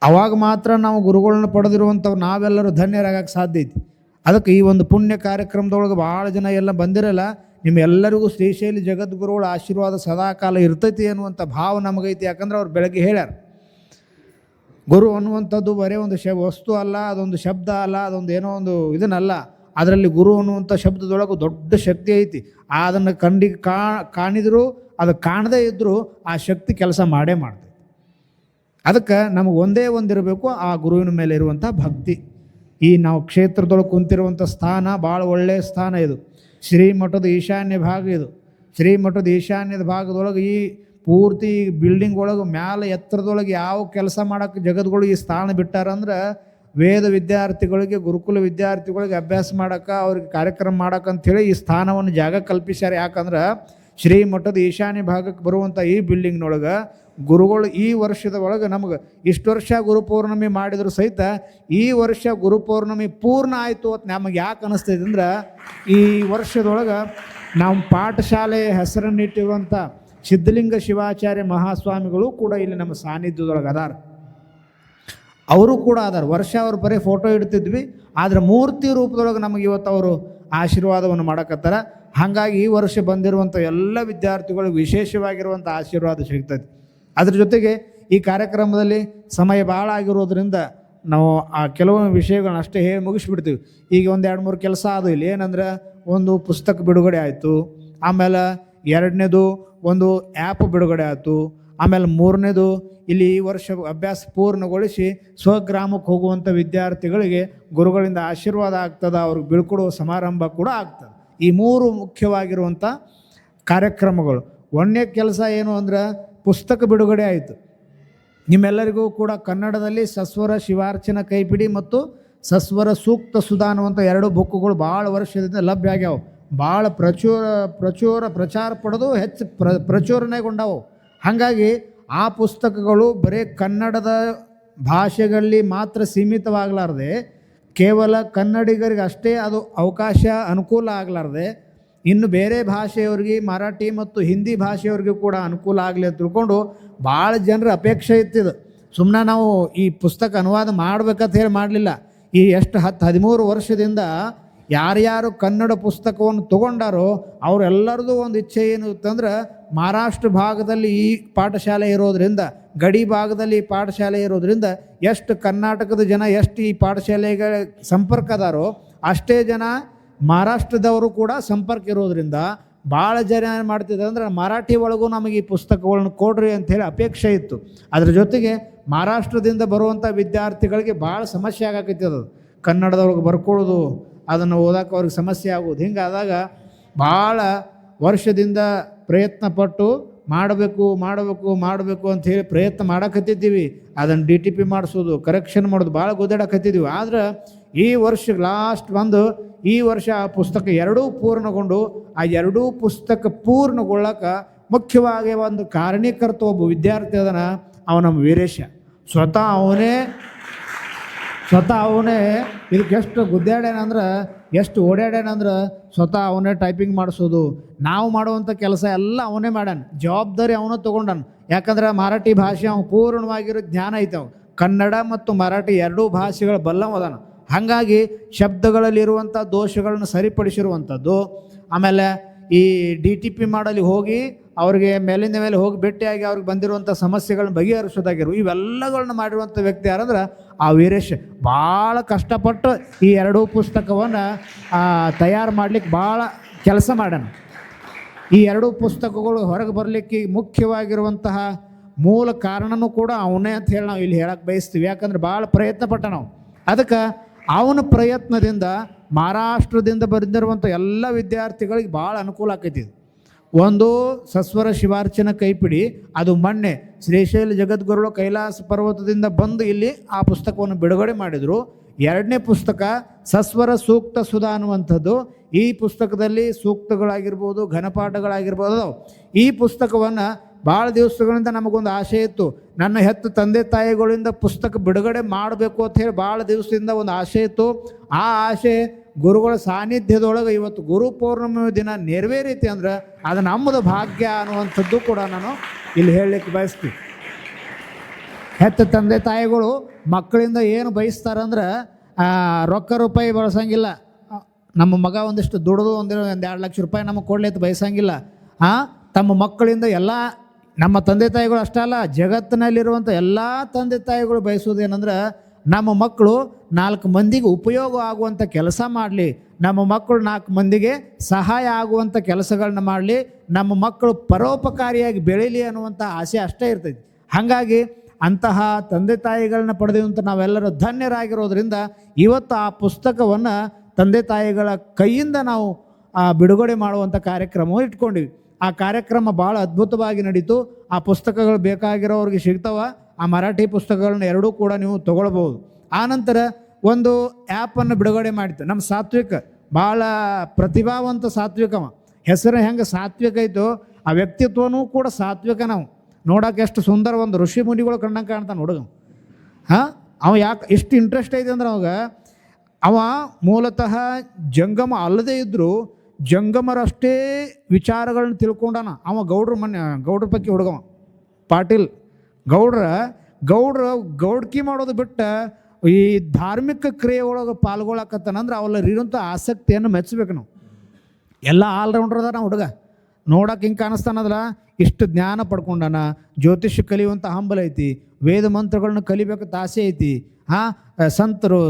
ಅವಾಗ ಮಾತ್ರ ನಾವು ಗುರುಗಳನ್ನ ಪಡೆದಿರುವಂಥವ್ರು ನಾವೆಲ್ಲರೂ ಧನ್ಯರಾಗಕ್ಕೆ ಸಾಧ್ಯ ಐತಿ. ಅದಕ್ಕೆ ಈ ಒಂದು ಪುಣ್ಯ ಕಾರ್ಯಕ್ರಮದೊಳಗೆ ಭಾಳ ಜನ ಎಲ್ಲ ಬಂದಿರಲ್ಲ. ನಿಮ್ಮೆಲ್ಲರಿಗೂ ಶ್ರೀಶೈಲ ಜಗದ್ಗುರುಗಳ ಆಶೀರ್ವಾದ ಸದಾಕಾಲ ಇರ್ತೈತಿ ಅನ್ನುವಂಥ ಭಾವ ನಮಗೈತಿ. ಯಾಕಂದ್ರೆ ಅವ್ರು ಬೆಳಗ್ಗೆ ಹೇಳ್ಯಾರ, ಗುರು ಅನ್ನುವಂಥದ್ದು ಬರೀ ಒಂದು ವಸ್ತು ಅಲ್ಲ, ಅದೊಂದು ಶಬ್ದ ಅಲ್ಲ, ಅದೊಂದು ಏನೋ ಒಂದು ಇದನ್ನಲ್ಲ. ಅದರಲ್ಲಿ ಗುರು ಅನ್ನುವಂಥ ಶಬ್ದದೊಳಗೆ ದೊಡ್ಡ ಶಕ್ತಿ ಐತಿ. ಅದನ್ನು ಕಾಣಿದ್ರು ಅದು ಕಾಣದೇ ಇದ್ದರೂ ಆ ಶಕ್ತಿ ಕೆಲಸ ಮಾಡೇ ಮಾಡ್ತೈತಿ. ಅದಕ್ಕೆ ನಮಗೆ ಒಂದಿರಬೇಕು, ಆ ಗುರುವಿನ ಮೇಲೆ ಇರುವಂಥ ಭಕ್ತಿ. ಈ ನಾವು ಕ್ಷೇತ್ರದೊಳಗೆ ಕುಂತಿರುವಂಥ ಸ್ಥಾನ ಭಾಳ ಒಳ್ಳೆಯ ಸ್ಥಾನ. ಇದು ಶ್ರೀಮಠದ ಈಶಾನ್ಯ ಭಾಗ. ಇದು ಶ್ರೀಮಠದ ಈಶಾನ್ಯದ ಭಾಗದೊಳಗೆ ಈ ಪೂರ್ತಿ ಬಿಲ್ಡಿಂಗ್ ಒಳಗೆ ಮ್ಯಾಲೆ ಎತ್ತರದೊಳಗೆ ಯಾವ ಕೆಲಸ ಮಾಡೋಕ್ಕೆ ಜಗದ್ಗಳು ಈ ಸ್ಥಾನ ಬಿಟ್ಟಾರಂದ್ರೆ ವೇದ ವಿದ್ಯಾರ್ಥಿಗಳಿಗೆ, ಗುರುಕುಲ ವಿದ್ಯಾರ್ಥಿಗಳಿಗೆ ಅಭ್ಯಾಸ ಮಾಡೋಕ್ಕೆ, ಅವ್ರಿಗೆ ಕಾರ್ಯಕ್ರಮ ಮಾಡೋಕೆ ಅಂಥೇಳಿ ಈ ಸ್ಥಾನವನ್ನು ಜಾಗ ಕಲ್ಪಿಸ್ಯಾರ. ಯಾಕಂದ್ರೆ ಶ್ರೀಮಠದ ಈಶಾನ್ಯ ಭಾಗಕ್ಕೆ ಬರುವಂಥ ಈ ಬಿಲ್ಡಿಂಗ್ನೊಳಗೆ ಗುರುಗಳು ಈ ವರ್ಷದ ಒಳಗೆ ನಮಗೆ ಇಷ್ಟು ವರ್ಷ ಗುರುಪೌರ್ಣಮಿ ಮಾಡಿದ್ರು ಸಹಿತ ಈ ವರ್ಷ ಗುರುಪೌರ್ಣಮಿ ಪೂರ್ಣ ಆಯಿತು ಅಂತ ನಮಗೆ ಯಾಕೆ ಅನ್ನಿಸ್ತೈತೆ ಅಂದ್ರೆ, ಈ ವರ್ಷದೊಳಗೆ ನಾವು ಪಾಠಶಾಲೆ ಹೆಸರನ್ನಿಟ್ಟಿರುವಂಥ ಸಿದ್ಧಲಿಂಗ ಶಿವಾಚಾರ್ಯ ಮಹಾಸ್ವಾಮಿಗಳು ಕೂಡ ಇಲ್ಲಿ ನಮ್ಮ ಸಾನ್ನಿಧ್ಯದೊಳಗೆ ಅದಾರ. ಅವರು ಕೂಡ ಅದಾರ. ವರ್ಷ ಅವ್ರು ಬರೀ ಫೋಟೋ ಇಡ್ತಿದ್ವಿ, ಆದರೆ ಮೂರ್ತಿ ರೂಪದೊಳಗೆ ನಮಗೆ ಇವತ್ತು ಅವರು ಆಶೀರ್ವಾದವನ್ನು ಮಾಡಕತ್ತಾರ. ಹಾಗಾಗಿ ಈ ವರ್ಷ ಬಂದಿರುವಂಥ ಎಲ್ಲ ವಿದ್ಯಾರ್ಥಿಗಳಿಗೆ ವಿಶೇಷವಾಗಿರುವಂಥ ಆಶೀರ್ವಾದ ಸಿಗ್ತದೆ. ಅದ್ರ ಜೊತೆಗೆ ಈ ಕಾರ್ಯಕ್ರಮದಲ್ಲಿ ಸಮಯ ಭಾಳ ಆಗಿರೋದ್ರಿಂದ ನಾವು ಆ ಕೆಲವೊಂದು ವಿಷಯಗಳನ್ನ ಅಷ್ಟೇ ಹೇಳಿ ಮುಗಿಸ್ಬಿಡ್ತೀವಿ. ಈಗ ಒಂದು 2-3 ಕೆಲಸ ಅದು ಇಲ್ಲಿ ಏನಂದ್ರೆ, ಒಂದು ಪುಸ್ತಕ ಬಿಡುಗಡೆ ಆಯಿತು, ಆಮೇಲೆ 2ನೇದು ಒಂದು ಆ್ಯಪ್ ಬಿಡುಗಡೆ ಆಯಿತು, ಆಮೇಲೆ 3ನೇದು ಇಲ್ಲಿ ಈ ವರ್ಷ ಅಭ್ಯಾಸ ಪೂರ್ಣಗೊಳಿಸಿ ಸ್ವಗ್ರಾಮಕ್ಕೆ ಹೋಗುವಂಥ ವಿದ್ಯಾರ್ಥಿಗಳಿಗೆ ಗುರುಗಳಿಂದ ಆಶೀರ್ವಾದ ಆಗ್ತದೆ, ಅವ್ರಿಗೆ ಬೀಳ್ಕೊಡುವ ಸಮಾರಂಭ ಕೂಡ ಆಗ್ತದೆ. ಈ 3 ಮುಖ್ಯವಾಗಿರುವಂಥ ಕಾರ್ಯಕ್ರಮಗಳು. 1ನೇ ಕೆಲಸ ಏನು ಅಂದ್ರೆ ಪುಸ್ತಕ ಬಿಡುಗಡೆ ಆಯಿತು. ನಿಮ್ಮೆಲ್ಲರಿಗೂ ಕೂಡ ಕನ್ನಡದಲ್ಲಿ ಸಸ್ವರ ಶಿವಾರ್ಚನ ಕೈಪಿಡಿ ಮತ್ತು ಸಸ್ವರ ಸೂಕ್ತ ಸುಧಾ ಅನ್ನುವಂಥ 2 ಬುಕ್ಕುಗಳು ಭಾಳ ವರ್ಷದಿಂದ ಲಭ್ಯ ಆಗ್ಯಾವ. ಭಾಳ ಪ್ರಚಾರ ಪಡೆದು ಹೆಚ್ಚು ಪ್ರಚುರಣೆಗೊಂಡವು. ಹಾಗಾಗಿ ಆ ಪುಸ್ತಕಗಳು ಬರೀ ಕನ್ನಡದ ಭಾಷೆಗಳಲ್ಲಿ ಮಾತ್ರ ಸೀಮಿತವಾಗಲಾರ್ದೆ, ಕೇವಲ ಕನ್ನಡಿಗರಿಗೆ ಅಷ್ಟೇ ಅದು ಅವಕಾಶ ಅನುಕೂಲ ಆಗಲಾರ್ದೆ, ಇನ್ನು ಬೇರೆ ಭಾಷೆಯವ್ರಿಗೆ, ಮರಾಠಿ ಮತ್ತು ಹಿಂದಿ ಭಾಷೆಯವ್ರಿಗೂ ಕೂಡ ಅನುಕೂಲ ಆಗಲಿ ಅಂತ ತಿಳ್ಕೊಂಡು ಭಾಳ ಜನರ ಅಪೇಕ್ಷೆ ಇತ್ತಿದು. ಸುಮ್ಮನೆ ನಾವು ಈ ಪುಸ್ತಕ ಅನುವಾದ ಮಾಡ್ಬೇಕಂತ ಹೇಳಿ ಮಾಡಲಿಲ್ಲ. ಈ 13 ವರ್ಷದಿಂದ ಯಾರ್ಯಾರು ಕನ್ನಡ ಪುಸ್ತಕವನ್ನು ತೊಗೊಂಡಾರೋ ಅವರೆಲ್ಲರದು ಒಂದು ಇಚ್ಛೆ ಏನು ಇತ್ತಂದ್ರೆ, ಮಹಾರಾಷ್ಟ್ರ ಭಾಗದಲ್ಲಿ ಈ ಪಾಠಶಾಲೆ ಇರೋದ್ರಿಂದ, ಗಡಿ ಭಾಗದಲ್ಲಿ ಈ ಪಾಠಶಾಲೆ ಇರೋದ್ರಿಂದ ಎಷ್ಟು ಕರ್ನಾಟಕದ ಜನ ಎಷ್ಟು ಈ ಪಾಠಶಾಲೆಗೆ ಸಂಪರ್ಕ ಅದಾರೋ ಅಷ್ಟೇ ಜನ ಮಹಾರಾಷ್ಟ್ರದವರು ಕೂಡ ಸಂಪರ್ಕ ಇರೋದ್ರಿಂದ ಭಾಳ ಜನ ಏನು ಮಾಡ್ತಿದ್ದಾರೆ ಅಂದ್ರೆ, ಮರಾಠಿ ಒಳಗೂ ನಮಗೆ ಈ ಪುಸ್ತಕಗಳನ್ನ ಕೊಡ್ರಿ ಅಂಥೇಳಿ ಅಪೇಕ್ಷೆ ಇತ್ತು. ಅದ್ರ ಜೊತೆಗೆ ಮಹಾರಾಷ್ಟ್ರದಿಂದ ಬರುವಂಥ ವಿದ್ಯಾರ್ಥಿಗಳಿಗೆ ಭಾಳ ಸಮಸ್ಯೆ ಆಗಕೈತಿ. ಅದು ಕನ್ನಡದವ್ರಿಗೆ ಬರ್ಕೊಳ್ಳೋದು, ಅದನ್ನು ಓದೋಕೆ ಅವ್ರಿಗೆ ಸಮಸ್ಯೆ ಆಗೋದು. ಹಿಂಗಾದಾಗ ಭಾಳ ವರ್ಷದಿಂದ ಪ್ರಯತ್ನ ಪಟ್ಟು ಮಾಡಬೇಕು ಮಾಡಬೇಕು ಮಾಡಬೇಕು ಅಂತ ಹೇಳಿ ಪ್ರಯತ್ನ ಮಾಡಕತ್ತಿದ್ದೀವಿ. ಅದನ್ನು DTP ಮಾಡಿಸೋದು, ಕರೆಕ್ಷನ್ ಮಾಡೋದು ಭಾಳ ಗುದ್ದಾಡಕತ್ತಿದ್ದೀವಿ. ಆದ್ರೆ ಈ ವರ್ಷ ಲಾಸ್ಟ್ ಈ ವರ್ಷ ಆ ಪುಸ್ತಕ ಎರಡೂ ಪೂರ್ಣಗೊಂಡು, ಆ ಎರಡೂ ಪುಸ್ತಕ ಪೂರ್ಣಗೊಳ್ಳಕ್ಕೆ ಮುಖ್ಯವಾಗಿ ಒಂದು ಕಾರಣೀಕರ್ತ ಒಬ್ಬ ವಿದ್ಯಾರ್ಥಿ ಅದನ, ಅವ ನಮ್ಮ ವೀರೇಶ. ಸ್ವತಃ ಅವನೇ ಇದಕ್ಕೆ ಎಷ್ಟು ಗುದ್ದಾಡ್ಯಾನಂದ್ರೆ, ಎಷ್ಟು ಓಡಾಡ್ಯಾನಂದ್ರೆ ಸ್ವತಃ ಅವನೇ ಟೈಪಿಂಗ್ ಮಾಡಿಸೋದು, ನಾವು ಮಾಡುವಂಥ ಕೆಲಸ ಎಲ್ಲ ಅವನೇ ಮಾಡ್ಯಾನ. ಜವಾಬ್ದಾರಿ ಅವನು ತೊಗೊಂಡಾನ. ಯಾಕಂದ್ರೆ ಮರಾಠಿ ಭಾಷೆ ಅವ್ನು ಪೂರ್ಣವಾಗಿರೋ ಜ್ಞಾನ ಐತೆ. ಅವು ಕನ್ನಡ ಮತ್ತು ಮರಾಠಿ ಎರಡೂ ಭಾಷೆಗಳ ಬಲ್ಲವದಾನ. ಹಾಗಾಗಿ ಶಬ್ದಗಳಲ್ಲಿರುವಂಥ ದೋಷಗಳನ್ನು ಸರಿಪಡಿಸಿರುವಂಥದ್ದು. ಆಮೇಲೆ ಈ DTP ಮಾಡಲಿ ಹೋಗಿ ಅವ್ರಿಗೆ ಮೇಲಿಂದ ಮೇಲೆ ಹೋಗಿ ಭೇಟಿಯಾಗಿ ಅವ್ರಿಗೆ ಬಂದಿರುವಂಥ ಸಮಸ್ಯೆಗಳನ್ನ ಬಗೆಹರಿಸೋದಾಗಿರು, ಇವೆಲ್ಲಗಳನ್ನ ಮಾಡಿರುವಂಥ ವ್ಯಕ್ತಿ ಯಾರಂದ್ರೆ ಆ ವೀರೇಶ್. ಭಾಳ ಕಷ್ಟಪಟ್ಟು ಈ ಎರಡೂ ಪುಸ್ತಕವನ್ನು ತಯಾರು ಮಾಡಲಿಕ್ಕೆ ಭಾಳ ಕೆಲಸ ಮಾಡ್ಯಾನ. ಈ ಎರಡೂ ಪುಸ್ತಕಗಳು ಹೊರಗೆ ಬರಲಿಕ್ಕೆ ಮುಖ್ಯವಾಗಿರುವಂತಹ ಮೂಲ ಕಾರಣನೂ ಕೂಡ ಅವನೇ ಅಂತ ಹೇಳಿ ನಾವು ಇಲ್ಲಿ ಹೇಳಕ್ಕೆ ಬಯಸ್ತೀವಿ. ಯಾಕಂದ್ರೆ ಭಾಳ ಪ್ರಯತ್ನ ಪಟ್ಟ ನಾವು. ಅದಕ್ಕೆ ಅವನ ಪ್ರಯತ್ನದಿಂದ ಮಹಾರಾಷ್ಟ್ರದಿಂದ ಬಂದಿರುವಂಥ ಎಲ್ಲ ವಿದ್ಯಾರ್ಥಿಗಳಿಗೆ ಭಾಳ ಅನುಕೂಲ ಆಕೈತಿ. ಒಂದು ಸಸ್ವರ ಶಿವಾರ್ಚನ ಕೈಪಿಡಿ, ಅದು ಮೊನ್ನೆ ಶ್ರೀಶೈಲ ಜಗದ್ಗುರುಗಳು ಕೈಲಾಸ ಪರ್ವತದಿಂದ ಬಂದು ಇಲ್ಲಿ ಆ ಪುಸ್ತಕವನ್ನು ಬಿಡುಗಡೆ ಮಾಡಿದರು. ಎರಡನೇ ಪುಸ್ತಕ ಸಸ್ವರ ಸೂಕ್ತ ಸುಧಾ ಅನ್ನುವಂಥದ್ದು. ಈ ಪುಸ್ತಕದಲ್ಲಿ ಸೂಕ್ತಗಳಾಗಿರ್ಬೋದು, ಘನಪಾಠಗಳಾಗಿರ್ಬೋದು. ಈ ಪುಸ್ತಕವನ್ನು ಭಾಳ ದಿವಸಗಳಿಂದ ನಮಗೊಂದು ಆಸೆ ಇತ್ತು. ನನ್ನ ಹೆತ್ತ ತಂದೆ ತಾಯಿಗಳಿಂದ ಪುಸ್ತಕ ಬಿಡುಗಡೆ ಮಾಡಬೇಕು ಅಂತ ಹೇಳಿ ಭಾಳ ದಿವಸದಿಂದ ಒಂದು ಆಸೆ ಇತ್ತು. ಆ ಆಸೆ ಗುರುಗಳ ಸಾನ್ನಿಧ್ಯದೊಳಗೆ ಇವತ್ತು ಗುರು ಪೌರ್ಣಮಿ ದಿನ ನೆರವೇರೈತಿ ಅಂದ್ರೆ ಅದು ನಮ್ಮದು ಭಾಗ್ಯ ಅನ್ನುವಂಥದ್ದು ಕೂಡ ನಾನು ಇಲ್ಲಿ ಹೇಳಲಿಕ್ಕೆ ಬಯಸ್ತೀನಿ. ಹೆತ್ತ ತಂದೆ ತಾಯಿಗಳು ಮಕ್ಕಳಿಂದ ಏನು ಬಯಸ್ತಾರಂದ್ರೆ ರೊಕ್ಕ ರೂಪಾಯಿ ಬಳಸಂಗಿಲ್ಲ. ನಮ್ಮ ಮಗ ಒಂದಿಷ್ಟು ದುಡಿದು ಒಂದು 2 ಲಕ್ಷ ರೂಪಾಯಿ ನಮಗೆ ಕೊಡ್ಲಿಕ್ಕೆ ಬಯಸಂಗಿಲ್ಲ. ತಮ್ಮ ಮಕ್ಕಳಿಂದ ಎಲ್ಲ ನಮ್ಮ ತಂದೆ ತಾಯಿಗಳು ಅಷ್ಟೇ ಅಲ್ಲ, ಜಗತ್ತಿನಲ್ಲಿರುವಂಥ ಎಲ್ಲ ತಂದೆ ತಾಯಿಗಳು ಬಯಸೋದೇನೆಂದ್ರೆ ನಮ್ಮ ಮಕ್ಕಳು 4 ಮಂದಿಗೆ ಉಪಯೋಗ ಆಗುವಂಥ ಕೆಲಸ ಮಾಡಲಿ, ನಮ್ಮ ಮಕ್ಕಳು 4 ಮಂದಿಗೆ ಸಹಾಯ ಆಗುವಂಥ ಕೆಲಸಗಳನ್ನ ಮಾಡಲಿ, ನಮ್ಮ ಮಕ್ಕಳು ಪರೋಪಕಾರಿಯಾಗಿ ಬೆಳೀಲಿ ಅನ್ನುವಂಥ ಆಸೆ ಅಷ್ಟೇ ಇರ್ತೈತಿ. ಹಾಗಾಗಿ ಅಂತಹ ತಂದೆ ತಾಯಿಗಳನ್ನ ಪಡೆದಂಥ ನಾವೆಲ್ಲರೂ ಧನ್ಯರಾಗಿರೋದ್ರಿಂದ ಇವತ್ತು ಆ ಪುಸ್ತಕವನ್ನು ತಂದೆ ತಾಯಿಗಳ ಕೈಯಿಂದ ನಾವು ಬಿಡುಗಡೆ ಮಾಡುವಂಥ ಕಾರ್ಯಕ್ರಮ ಇಟ್ಕೊಂಡಿವಿ. ಆ ಕಾರ್ಯಕ್ರಮ ಭಾಳ ಅದ್ಭುತವಾಗಿ ನಡೀತು. ಆ ಪುಸ್ತಕಗಳು ಬೇಕಾಗಿರೋರಿಗೆ ಸಿಗ್ತಾವ. ಆ ಮರಾಠಿ ಪುಸ್ತಕಗಳನ್ನ ಎರಡೂ ಕೂಡ ನೀವು ತೊಗೊಳ್ಬೋದು. ಆನಂತರ ಒಂದು ಆ್ಯಪನ್ನು ಬಿಡುಗಡೆ ಮಾಡಿತ್ತು ನಮ್ಮ ಸಾತ್ವಿಕ, ಭಾಳ ಪ್ರತಿಭಾವಂತ ಸಾತ್ವಿಕವ. ಹೆಸರು ಹೆಂಗೆ ಸಾತ್ವಿಕ ಐತೋ ಆ ವ್ಯಕ್ತಿತ್ವನೂ ಕೂಡ ಸಾತ್ವಿಕ. ನಾವು ನೋಡೋಕೆ ಎಷ್ಟು ಸುಂದರ ಒಂದು ಋಷಿ ಮುನಿಗಳು ಕಣ್ಣಂಗೆ ಕಾಣ್ತಾನೆ ಹುಡುಗ. ಅವ ಯಾಕೆ ಎಷ್ಟು ಇಂಟ್ರೆಸ್ಟ್ ಐತೆ ಅಂದ್ರೆ ಅವ ಮೂಲತಃ ಜಂಗಮ ಅಲ್ಲದೇ ಇದ್ದರೂ ಜಂಗಮರಷ್ಟೇ ವಿಚಾರಗಳನ್ನ ತಿಳ್ಕೊಂಡಾನ. ಅವ ಗೌಡ್ರ ಪೈಕಿ ಹುಡುಗವ ಪಾಟೀಲ್ ಗೌಡ್ಕಿ ಮಾಡೋದು ಬಿಟ್ಟು ಈ ಧಾರ್ಮಿಕ ಕ್ರಿಯೆ ಒಳಗೆ ಪಾಲ್ಗೊಳಕತ್ತಾನಂದ್ರೆ ಅವಲ್ಲಿರುವಂಥ ಆಸಕ್ತಿಯನ್ನು ಮೆಚ್ಚಬೇಕು ನಾವು. ಎಲ್ಲ ಆಲ್ರೌಂಡರ್ ಅದ ನಾವು ಹುಡುಗ. ನೋಡೋಕೆ ಹಿಂಗೆ ಕಾಣಿಸ್ತಾನದ್ರ ಇಷ್ಟು ಜ್ಞಾನ ಪಡ್ಕೊಂಡಾನ. ಜ್ಯೋತಿಷ್ಯ ಕಲಿಯುವಂಥ ಹಂಬಲ ಐತಿ, ವೇದ ಮಂತ್ರಗಳನ್ನ ಕಲಿಬೇಕಂತ ಆಸೆ ಐತಿ, ಸಂತರು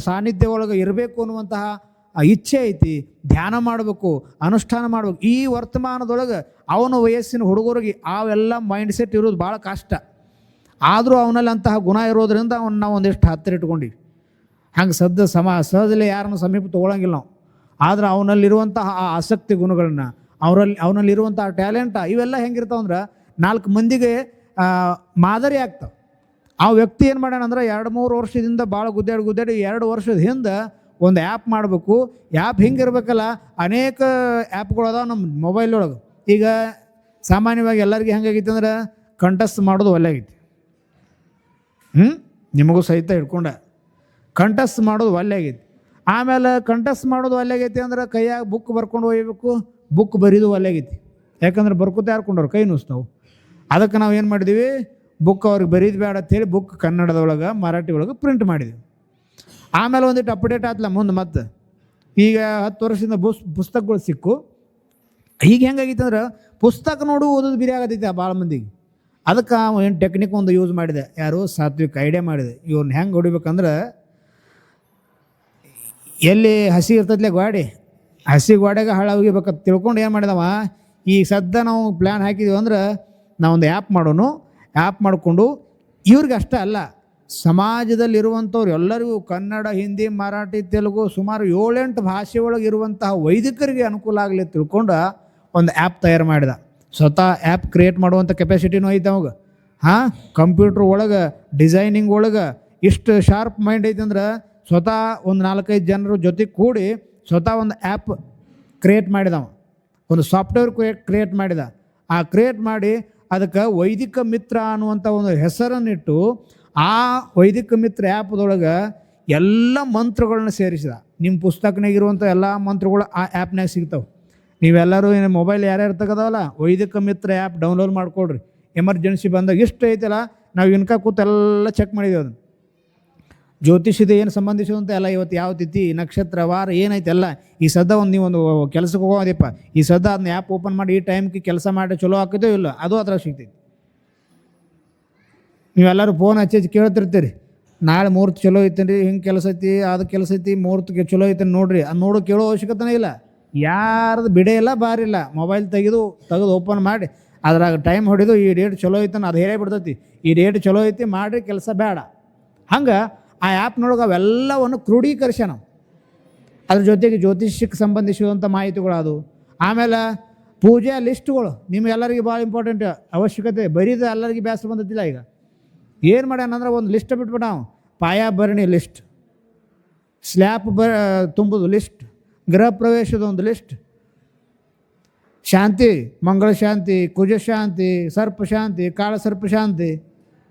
ಸಾನ್ನಿಧ್ಯ ಒಳಗೆ ಇರಬೇಕು ಅನ್ನುವಂತಹ ಇಚ್ಛೆ ಐತಿ, ಧ್ಯಾನ ಮಾಡಬೇಕು, ಅನುಷ್ಠಾನ ಮಾಡಬೇಕು. ಈ ವರ್ತಮಾನದೊಳಗೆ ಅವನ ವಯಸ್ಸಿನ ಹುಡುಗರಿಗೆ ಅವೆಲ್ಲ ಮೈಂಡ್ ಸೆಟ್ ಇರೋದು ಭಾಳ ಕಷ್ಟ. ಆದರೂ ಅವನಲ್ಲಿ ಅಂತಹ ಗುಣ ಇರೋದ್ರಿಂದ ನಾವು ಒಂದಿಷ್ಟು ಹತ್ತಿರ ಇಟ್ಕೊಂಡಿವಿ. ಹಂಗೆ ಸಹಜದಲ್ಲಿ ಯಾರನ್ನು ಸಮೀಪ ತೊಗೊಳಂಗಿಲ್ಲ ನಾವು. ಆದ್ರೆ ಅವನಲ್ಲಿರುವಂತಹ ಆ ಆಸಕ್ತಿ ಗುಣಗಳನ್ನ, ಅವನಲ್ಲಿರುವಂತಹ ಟ್ಯಾಲೆಂಟ ಇವೆಲ್ಲ ಹೆಂಗಿರ್ತಾವಂದ್ರೆ 4 ಮಂದಿಗೆ ಮಾದರಿ ಆಗ್ತಾವೆ. ಆ ವ್ಯಕ್ತಿ ಏನು ಮಾಡ್ಯಾನ ಅಂದ್ರೆ 2-3 ವರ್ಷದಿಂದ ಭಾಳ ಗುದ್ದಾಡಿ 2 ವರ್ಷದ ಹಿಂದೆ ಒಂದು ಆ್ಯಪ್ ಮಾಡಬೇಕು. ಆ್ಯಪ್ ಹಿಂಗಿರ್ಬೇಕಲ್ಲ, ಅನೇಕ ಆ್ಯಪ್ಗಳು ಅದಾವೆ ನಮ್ಮ ಮೊಬೈಲ್ ಒಳಗೆ. ಈಗ ಸಾಮಾನ್ಯವಾಗಿ ಎಲ್ಲರಿಗೂ ಹೆಂಗಾಗೈತಿ ಅಂದ್ರೆ ಕಂಠಸ್ಥ ಮಾಡೋದು ಒಳ್ಳೆ ಆಗೈತಿ. ನಿಮಗೂ ಸಹಿತ ಹಿಡ್ಕೊಂಡ ಕಂಠಸ್ಥ ಮಾಡೋದು ಒಳ್ಳೆ ಆಗೈತಿ. ಆಮೇಲೆ ಕಂಠಸ್ಥ ಮಾಡೋದು ಒಳ್ಳೆ ಆಗೈತಿ ಅಂದ್ರೆ ಕೈಯಾಗ ಬುಕ್ ಬರ್ಕೊಂಡು ಹೋಗ್ಬೇಕು, ಬುಕ್ ಬರೀದು ಒಳ್ಳೆ ಆಗೈತಿ. ಯಾಕಂದ್ರೆ ಬರ್ಕೋತ ಯಾರ್ಕೊಂಡವ್ರು ಕೈ ನುಸ್ತಾವೆ. ಅದಕ್ಕೆ ನಾವು ಏನು ಮಾಡಿದ್ವಿ, ಬುಕ್ ಅವ್ರಿಗೆ ಬರೀದು ಬೇಡ ಅಂತೇಳಿ ಬುಕ್ ಕನ್ನಡದೊಳಗೆ ಮರಾಠಿ ಒಳಗೆ ಪ್ರಿಂಟ್ ಮಾಡಿದ್ವಿ. ಆಮೇಲೆ ಒಂದಿಟ್ಟು ಅಪ್ಡೇಟ್ ಆಯ್ತಲ್ಲ ಮುಂದೆ. ಮತ್ತೆ ಈಗ 10 ವರ್ಷದಿಂದ ಪುಸ್ತಕಗಳು ಸಿಕ್ಕು. ಈಗ ಹೆಂಗಾಗೈತೆ ಅಂದ್ರೆ ಪುಸ್ತಕ ನೋಡು ಓದೋದು ಬಿರಿ ಆಗತೈತೆ ಭಾಳ ಮಂದಿಗೆ. ಅದಕ್ಕೆ ಏನು ಟೆಕ್ನಿಕ್ ಒಂದು ಯೂಸ್ ಮಾಡಿದೆ, ಯಾರು ಸಾತ್ವಿಕ ಐಡಿಯಾ ಮಾಡಿದೆ. ಇವ್ರನ್ನ ಹೆಂಗೆ ಹೊಡಿಬೇಕಂದ್ರೆ, ಎಲ್ಲಿ ಹಸಿ ಇರ್ತೈತ್ಲೆ ಗಾಡಿ, ಹಸಿ ಗಾಡಿಗೆ ಹಾಳಾಗಿಬೇಕಂತ ತಿಳ್ಕೊಂಡು ಏನು ಮಾಡಿದವ, ಈಗ ಸದ್ಯ ನಾವು ಪ್ಲ್ಯಾನ್ ಹಾಕಿದ್ದೀವಿ ಅಂದ್ರೆ ನಾವೊಂದು ಆ್ಯಪ್ ಮಾಡೋನು. ಆ್ಯಪ್ ಮಾಡಿಕೊಂಡು ಇವ್ರಿಗೆ ಅಷ್ಟೇ ಅಲ್ಲ, ಸಮಾಜದಲ್ಲಿರುವಂಥವ್ರು ಎಲ್ಲರಿಗೂ ಕನ್ನಡ, ಹಿಂದಿ, ಮರಾಠಿ, ತೆಲುಗು ಸುಮಾರು 7-8 ಭಾಷೆ ಒಳಗೆ ಇರುವಂತಹ ವೈದಿಕರಿಗೆ ಅನುಕೂಲ ಆಗಲಿ ತಿಳ್ಕೊಂಡು ಒಂದು ಆ್ಯಪ್ ತಯಾರು ಮಾಡಿದ. ಸ್ವತಃ ಆ್ಯಪ್ ಕ್ರಿಯೇಟ್ ಮಾಡುವಂಥ ಕೆಪಾಸಿಟಿನೂ ಐತೆ ಅವಾಗ. ಹಾಂ, ಕಂಪ್ಯೂಟ್ರ್ ಒಳಗೆ ಡಿಸೈನಿಂಗ್ ಒಳಗೆ ಇಷ್ಟು ಶಾರ್ಪ್ ಮೈಂಡ್ ಐತೆ ಅಂದ್ರೆ ಸ್ವತಃ ಒಂದು 4-5 ಜನರ ಜೊತೆಗೆ ಕೂಡಿ ಸ್ವತಃ ಒಂದು ಆ್ಯಪ್ ಕ್ರಿಯೇಟ್ ಮಾಡಿದವ, ಒಂದು ಸಾಫ್ಟ್ವೇರ್ ಕ್ರಿಯೇಟ್ ಮಾಡಿದ. ಆ ಕ್ರಿಯೇಟ್ ಮಾಡಿ ಅದಕ್ಕೆ ವೈದಿಕ ಮಿತ್ರ ಅನ್ನುವಂಥ ಒಂದು ಹೆಸರನ್ನಿಟ್ಟು ಆ ವೈದಿಕ ಮಿತ್ರ ಆ್ಯಪ್ದೊಳಗೆ ಎಲ್ಲ ಮಂತ್ರಗಳನ್ನ ಸೇರಿಸಿದ. ನಿಮ್ಮ ಪುಸ್ತಕನಾಗಿರುವಂಥ ಎಲ್ಲ ಮಂತ್ರಗಳು ಆ ಆ್ಯಪ್ನಾಗ ಸಿಗ್ತಾವೆ. ನೀವೆಲ್ಲರೂ ಏನು ಮೊಬೈಲ್ ಯಾರ್ಯಾರು ತೆಗದವಲ್ಲ, ವೈದಿಕ ಮಿತ್ರ ಆ್ಯಪ್ ಡೌನ್ಲೋಡ್ ಮಾಡ್ಕೊಳ್ರಿ. ಎಮರ್ಜೆನ್ಸಿ ಬಂದಾಗ ಇಷ್ಟು ಐತಲ್ಲ, ನಾವು ಇನ್ಕ ಕೂತೆಲ್ಲ ಚೆಕ್ ಮಾಡಿದ್ದೀವಿ. ಅದನ್ನು ಜ್ಯೋತಿಷದ ಏನು ಸಂಬಂಧಿಸಿದಂತೆ ಎಲ್ಲ ಇವತ್ತು ಯಾವ ತಿಥಿ ನಕ್ಷತ್ರ ವಾರ ಏನೈತೆ ಎಲ್ಲ ಈ ಸದ್ದ ಒಂದು ನೀವೊಂದು ಕೆಲಸಕ್ಕೆ ಹೋಗೋದಪ್ಪ, ಈ ಸದ್ದ ಅದನ್ನ ಆ್ಯಪ್ ಓಪನ್ ಮಾಡಿ ಈ ಟೈಮ್ಗೆ ಕೆಲಸ ಮಾಡಿ ಚಲೋ ಹಾಕಿದೋ ಇಲ್ಲ ಅದು ಅದ್ರಾಗ ಸಿಗ್ತೈತಿ. ನೀವೆಲ್ಲರೂ ಫೋನ್ ಹಚ್ಚಿ ಕೇಳ್ತಿರ್ತೀರಿ, ನಾಳೆ ಮುಹೂರ್ತ ಚಲೋ ಐತೇನ್ರಿ, ಹಿಂಗೆ ಕೆಲಸ ಐತಿ ಅದು ಕೆಲಸ ಐತಿ, ಮುಹೂರ್ತಕ್ಕೆ ಚಲೋ ಐತೇನೆ ನೋಡ್ರಿ. ಅದು ನೋಡೋ ಕೇಳೋ ಅವಶ್ಯಕತೆನೇ ಇಲ್ಲ. ಯಾರ್ದು ಬಿಡೇ ಇಲ್ಲ ಬಾರಿಲ್ಲ, ಮೊಬೈಲ್ ತೆಗೆದು ಓಪನ್ ಮಾಡಿ ಅದ್ರಾಗ ಟೈಮ್ ಹೊಡೆದು ಈ ಡೇಟ್ ಚಲೋ ಐತನ ಅದು ಹೇಳೇ ಬಿಡ್ತೈತಿ, ಈ ಡೇಟ್ ಚಲೋ ಐತಿ ಮಾಡಿರಿ ಕೆಲಸ ಬೇಡ. ಹಂಗೆ ಆ ಆ್ಯಪ್ನೊಳಗೆ ಅವೆಲ್ಲವನ್ನು ಕ್ರೋಢೀಕರಿಸ್ಯಾನ. ಅದ್ರ ಜೊತೆಗೆ ಜ್ಯೋತಿಷ್ಯಕ್ಕೆ ಸಂಬಂಧಿಸಿದಂಥ ಮಾಹಿತಿಗಳು ಅದು. ಆಮೇಲೆ ಪೂಜೆ ಲಿಸ್ಟ್ಗಳು ನಿಮ್ಗೆಲ್ಲರಿಗೆ ಭಾಳ ಇಂಪಾರ್ಟೆಂಟ್ ಅವಶ್ಯಕತೆ. ಬರೀದು ಎಲ್ಲರಿಗೆ ಬೇಸರ ಬಂದತ್ತಿಲ್ಲ. ಈಗ ಏನು ಮಾಡ್ಯಾನಂದ್ರೆ ಒಂದು ಲಿಸ್ಟ್ ಬಿಟ್ಬಿಟ್ಟು ನಾವು ಪಾಯ ಭರಣಿ ಲಿಸ್ಟ್, ಸ್ಲ್ಯಾಪ್ ತುಂಬೋದು ಲಿಸ್ಟ್, ಗೃಹ ಪ್ರವೇಶದ ಒಂದು ಲಿಸ್ಟ್, ಶಾಂತಿ ಮಂಗಳ ಶಾಂತಿ, ಕುಜ ಶಾಂತಿ, ಸರ್ಪ ಶಾಂತಿ, ಕಾಳ ಸರ್ಪ ಶಾಂತಿ,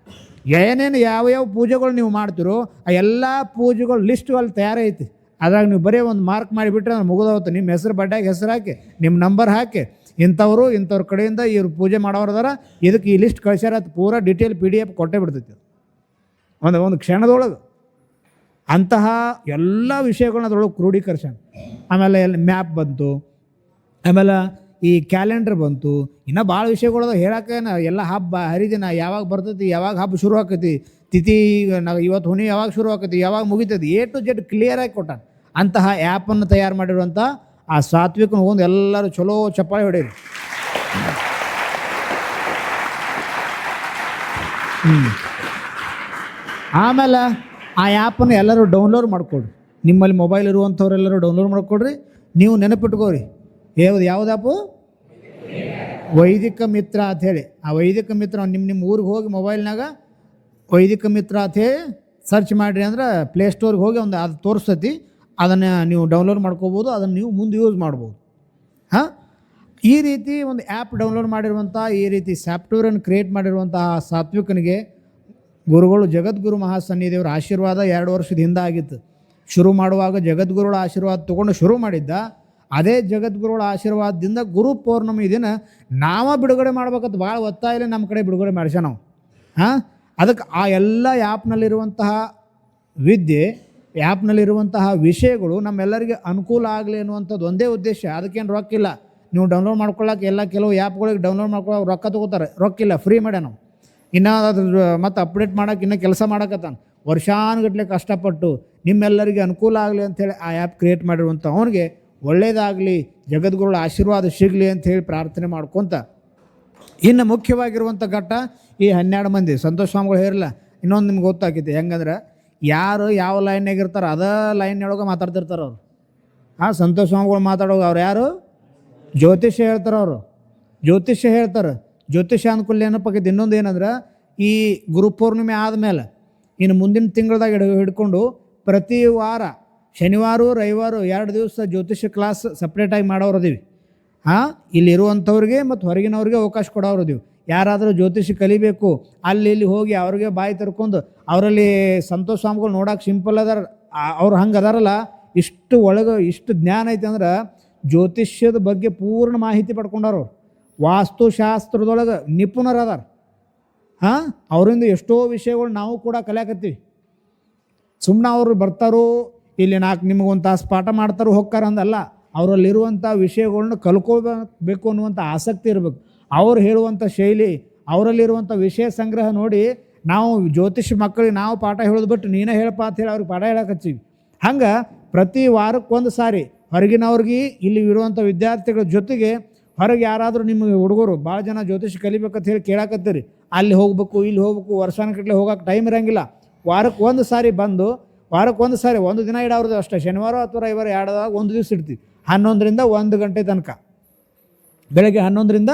ಏನೇನು ಯಾವ ಪೂಜೆಗಳು ನೀವು ಮಾಡ್ತೀರೋ ಆ ಎಲ್ಲ ಪೂಜೆಗಳು ಲಿಸ್ಟ್ಗಳು ತಯಾರೈತಿ. ಅದ್ರಾಗ ನೀವು ಬರೀ ಒಂದು ಮಾರ್ಕ್ ಮಾಡಿಬಿಟ್ರೆ ನಾನು ಮುಗಿದೋಗುತ್ತೆ. ನಿಮ್ಮ ಹೆಸರು ಬಡ್ಡಾಗಿ ಹೆಸರು ಹಾಕಿ ನಿಮ್ಮ ನಂಬರ್ ಹಾಕಿ ಇಂಥವ್ರ ಕಡೆಯಿಂದ ಇವ್ರು ಪೂಜೆ ಮಾಡೋರದಾರ, ಇದಕ್ಕೆ ಈ ಲಿಸ್ಟ್ ಕಳ್ಸ್ಯಾರ ಅದು ಪೂರಾ ಡೀಟೇಲ್ PDF ಕೊಟ್ಟೇ ಬಿಡ್ತೈತಿ ಒಂದು ಕ್ಷಣದೊಳಗೆ. ಅಂತಹ ಎಲ್ಲ ವಿಷಯಗಳನ್ನ ಅದ್ರೊಳಗೆ ಕ್ರೋಢೀಕರಿಸ್ಯಾನ. ಆಮೇಲೆ ಮ್ಯಾಪ್ ಬಂತು, ಆಮೇಲೆ ಈ ಕ್ಯಾಲೆಂಡರ್ ಬಂತು, ಇನ್ನೂ ಭಾಳ ವಿಷಯಗಳದ ಹೇಳೋಕ್ಕೇನ. ಎಲ್ಲ ಹಬ್ಬ ಹರಿದಿನ ಯಾವಾಗ ಬರ್ತೈತಿ, ಯಾವಾಗ ಹಬ್ಬ ಶುರು ಆಕೈತಿ, ತಿಥಿ ನಾವು ಇವತ್ತು ಹುನಿ ಯಾವಾಗ ಶುರು ಆಕೈತಿ, ಯಾವಾಗ ಮುಗಿತೈತಿ, A to Z ಕ್ಲಿಯರಾಗಿ ಕೊಟ್ಟಾನ. ಅಂತಹ ಆ್ಯಪನ್ನು ತಯಾರು ಮಾಡಿರುವಂಥ ಆ ಸಾತ್ವಿಕನ ಹೋಗಿ ಎಲ್ಲರೂ ಚಲೋ ಚಪ್ಪಾಳೆ ಹೊಡೀರಿ. ಆಮೇಲೆ ಆ ಆ್ಯಪನ್ನು ಎಲ್ಲರೂ ಡೌನ್ಲೋಡ್ ಮಾಡ್ಕೊಳ್ರಿ. ನಿಮ್ಮಲ್ಲಿ ಮೊಬೈಲ್ ಇರುವಂಥವ್ರೆಲ್ಲರೂ ಡೌನ್ಲೋಡ್ ಮಾಡ್ಕೊಳ್ರಿ. ನೀವು ನೆನಪಿಟ್ಕೋರಿ, ಯಾವ್ದು ಆ್ಯಪು? ವೈದಿಕ ಮಿತ್ರ ಅಂಥೇಳಿ. ಆ ವೈದಿಕ ಮಿತ್ರ ನಿಮ್ಮ ಊರಿಗೆ ಹೋಗಿ ಮೊಬೈಲ್ನಾಗ ವೈದಿಕ ಮಿತ್ರ ಅಂಥೇಳಿ ಸರ್ಚ್ ಮಾಡಿರಿ ಅಂದ್ರೆ ಪ್ಲೇಸ್ಟೋರ್ಗೆ ಹೋಗಿ ಒಂದು ಅದು ತೋರಿಸ್ತೈತಿ. ಅದನ್ನು ನೀವು ಡೌನ್ಲೋಡ್ ಮಾಡ್ಕೋಬೋದು, ಅದನ್ನು ನೀವು ಮುಂದೆ ಯೂಸ್ ಮಾಡ್ಬೋದು. ಹಾಂ, ಈ ರೀತಿ ಒಂದು ಆ್ಯಪ್ ಡೌನ್ಲೋಡ್ ಮಾಡಿರುವಂಥ, ಈ ರೀತಿ ಸಾಫ್ಟ್ವೇರನ್ನು ಕ್ರಿಯೇಟ್ ಮಾಡಿರುವಂತಹ ಸಾತ್ವಿಕನಿಗೆ ಗುರುಗಳು ಜಗದ್ಗುರು ಮಹಾಸನ್ನಿದೇವರ ಆಶೀರ್ವಾದ 2 ವರ್ಷದ ಹಿಂದೆ ಆಗಿತ್ತು. ಶುರು ಮಾಡುವಾಗ ಜಗದ್ಗುರುಗಳ ಆಶೀರ್ವಾದ ತೊಗೊಂಡು ಶುರು ಮಾಡಿದ್ದ. ಅದೇ ಜಗದ್ಗುರುಗಳ ಆಶೀರ್ವಾದದಿಂದ ಗುರು ಪೌರ್ಣಮಿ ದಿನ ನಾವು ಬಿಡುಗಡೆ ಮಾಡ್ಬೇಕಂತ ಭಾಳ ಒತ್ತಾಯಿಲ್ಲ ನಮ್ಮ ಕಡೆ ಬಿಡುಗಡೆ ಮಾಡಿಸ ನಾವು. ಹಾಂ, ಅದಕ್ಕೆ ಆ ಎಲ್ಲ ಆ್ಯಪ್ನಲ್ಲಿರುವಂತಹ ವಿದ್ಯೆ, ಆ್ಯಪ್ನಲ್ಲಿರುವಂತಹ ವಿಷಯಗಳು ನಮ್ಮೆಲ್ಲರಿಗೆ ಅನುಕೂಲ ಆಗಲಿ ಅನ್ನುವಂಥದ್ದು ಒಂದೇ ಉದ್ದೇಶ. ಅದಕ್ಕೇನು ರೊಕ್ಕಿಲ್ಲ. ನೀವು ಡೌನ್ಲೋಡ್ ಮಾಡ್ಕೊಳ್ಳೋಕೆ ಎಲ್ಲ ಕೆಲವು ಆ್ಯಪ್ಗಳಿಗೆ ಡೌನ್ಲೋಡ್ ಮಾಡ್ಕೊಳ್ಳೋಕೆ ರೊಕ್ಕ ತೊಗೋತಾರೆ, ರೊಕ್ಕಿಲ್ಲ, ಫ್ರೀ ಮಾಡ್ಯಾನ ನಾವು. ಇನ್ನೂ ಅದ್ರ ಮತ್ತು ಅಪ್ಡೇಟ್ ಮಾಡೋಕೆ ಇನ್ನೂ ಕೆಲಸ ಮಾಡಕತ್ತಾನ. ವರ್ಷಾನುಗಟ್ಟಲೆ ಕಷ್ಟಪಟ್ಟು ನಿಮ್ಮೆಲ್ಲರಿಗೆ ಅನುಕೂಲ ಆಗಲಿ ಅಂಥೇಳಿ ಆ ಆ್ಯಪ್ ಕ್ರಿಯೇಟ್ ಮಾಡಿರುವಂಥ ಅವನಿಗೆ ಒಳ್ಳೆಯದಾಗಲಿ, ಜಗದ್ಗುರುಗಳ ಆಶೀರ್ವಾದ ಸಿಗಲಿ ಅಂಥೇಳಿ ಪ್ರಾರ್ಥನೆ ಮಾಡ್ಕೊತ, ಇನ್ನು ಮುಖ್ಯವಾಗಿರುವಂಥ ಘಟ್ಟ ಈ 12 ಮಂದಿ ಸಂತೋಷ ಸ್ವಾಮಿಗಳು ಹೇರಲ್ಲ. ಇನ್ನೊಂದು ನಿಮ್ಗೆ ಗೊತ್ತಾಕೈತಿ ಹೆಂಗಂದ್ರೆ, ಯಾರು ಯಾವ ಲೈನ್ನಾಗ ಇರ್ತಾರೆ ಅದೇ ಲೈನ್ನೊಳಗೆ ಮಾತಾಡ್ತಿರ್ತಾರೆ ಅವರು. ಆ ಸಂತೋಷ ಸ್ವಾಮಿಗಳು ಮಾತಾಡೋದು ಅವ್ರು ಯಾರು? ಜ್ಯೋತಿಷ್ಯ ಹೇಳ್ತಾರೆ ಅವರು. ಜ್ಯೋತಿಷ್ಯ ಹೇಳ್ತಾರೆ. ಜ್ಯೋತಿಷ್ಯ ಅನುಕೂಲ ಏನಪ್ಪಾಕೈತಿ, ಇನ್ನೊಂದು ಏನಂದ್ರೆ, ಈ ಗುರುಪೌರ್ಣಿಮೆ ಆದಮೇಲೆ ಇನ್ನು ಮುಂದಿನ ತಿಂಗಳದಾಗ ಹಿಡ್ಕೊಂಡು ಪ್ರತಿ ವಾರ ಶನಿವಾರ ರವಿವಾರ 2 ದಿವಸ ಜ್ಯೋತಿಷ್ಯ ಕ್ಲಾಸ್ ಸಪ್ರೇಟಾಗಿ ಮಾಡೋರದೀವಿ. ಹಾಂ, ಇಲ್ಲಿರುವಂಥವ್ರಿಗೆ ಮತ್ತು ಹೊರಗಿನವ್ರಿಗೆ ಅವಕಾಶ ಕೊಡೋರದೀವಿ. ಯಾರಾದರೂ ಜ್ಯೋತಿಷ್ಯ ಕಲಿಬೇಕು ಅಲ್ಲಿ ಹೋಗಿ ಅವ್ರಿಗೆ ಬಾಯಿ ತೆರ್ಕೊಂಡು ಅವರಲ್ಲಿ ಸಂತೋಷ ಸ್ವಾಮಿಗಳು ನೋಡೋಕೆ ಸಿಂಪಲ್ ಅದಾರ, ಅವ್ರು ಹಂಗೆ ಅದಾರಲ್ಲ, ಇಷ್ಟು ಒಳಗೆ ಇಷ್ಟು ಜ್ಞಾನ ಐತೆ ಅಂದ್ರೆ ಜ್ಯೋತಿಷ್ಯದ ಬಗ್ಗೆ ಪೂರ್ಣ ಮಾಹಿತಿ ಪಡ್ಕೊಂಡವ್ರು. ವಾಸ್ತುಶಾಸ್ತ್ರದೊಳಗೆ ನಿಪುಣರದಾರ. ಹಾಂ, ಅವರಿಂದ ಎಷ್ಟೋ ವಿಷಯಗಳು ನಾವು ಕೂಡ ಕಲಿಯಾಕತ್ತೀವಿ. ಸುಮ್ಮನೆ ಅವರು ಬರ್ತಾರೋ ಇಲ್ಲಿ ನಿಮಗೊಂದು ತಾಸು ಪಾಠ ಮಾಡ್ತಾರೋ ಹೋಗ್ತಾರ ಅಂದಲ್ಲ, ಅವರಲ್ಲಿರುವಂಥ ವಿಷಯಗಳನ್ನ ಕಲ್ಕೋಬೇಕು ಅನ್ನುವಂಥ ಆಸಕ್ತಿ ಇರಬೇಕು. ಅವ್ರು ಹೇಳುವಂಥ ಶೈಲಿ, ಅವರಲ್ಲಿರುವಂಥ ವಿಷಯ ಸಂಗ್ರಹ ನೋಡಿ ನಾವು ಜ್ಯೋತಿಷ್ ಮಕ್ಕಳಿಗೆ ನಾವು ಪಾಠ ಹೇಳೋದು ಬಿಟ್ಟು ನೀನೇ ಹೇಳಪ್ಪ ಅಂತ ಹೇಳಿ ಅವ್ರಿಗೆ ಪಾಠ ಹೇಳಕ್ಕೆ ಹಚ್ಚಿವಿ. ಹಂಗೆ ಪ್ರತಿ ವಾರಕ್ಕೊಂದು ಸಾರಿ ಹೊರಗಿನವ್ರಿಗೆ ಇಲ್ಲಿ ಇರುವಂಥ ವಿದ್ಯಾರ್ಥಿಗಳ ಜೊತೆಗೆ ಹೊರಗೆ ಯಾರಾದರೂ ನಿಮಗೆ ಹುಡುಗರು ಭಾಳ ಜನ ಜ್ಯೋತಿಷ್ ಕಲಿಬೇಕಂತ ಹೇಳಿ ಕೇಳಾಕತ್ತೀರಿ, ಅಲ್ಲಿ ಹೋಗ್ಬೇಕು ಇಲ್ಲಿ ಹೋಗ್ಬೇಕು, ವರ್ಷಾನುಗಟ್ಟಲೆ ಹೋಗೋಕೆ ಟೈಮ್ ಇರೋಂಗಿಲ್ಲ. ವಾರಕ್ಕೊಂದು ಸಾರಿ ಬಂದು ವಾರಕ್ಕೊಂದು ಸಾರಿ ಒಂದು ದಿನ ಇಡೋರ್ದು ಅಷ್ಟೇ, ಶನಿವಾರ ಅಥವಾ ರವಿವಾರ 2 ಒಂದು ದಿವಸ ಇಡ್ತೀವಿ. 11ರಿಂದ 1 ಗಂಟೆ ತನಕ, ಬೆಳಗ್ಗೆ 11ರಿಂದ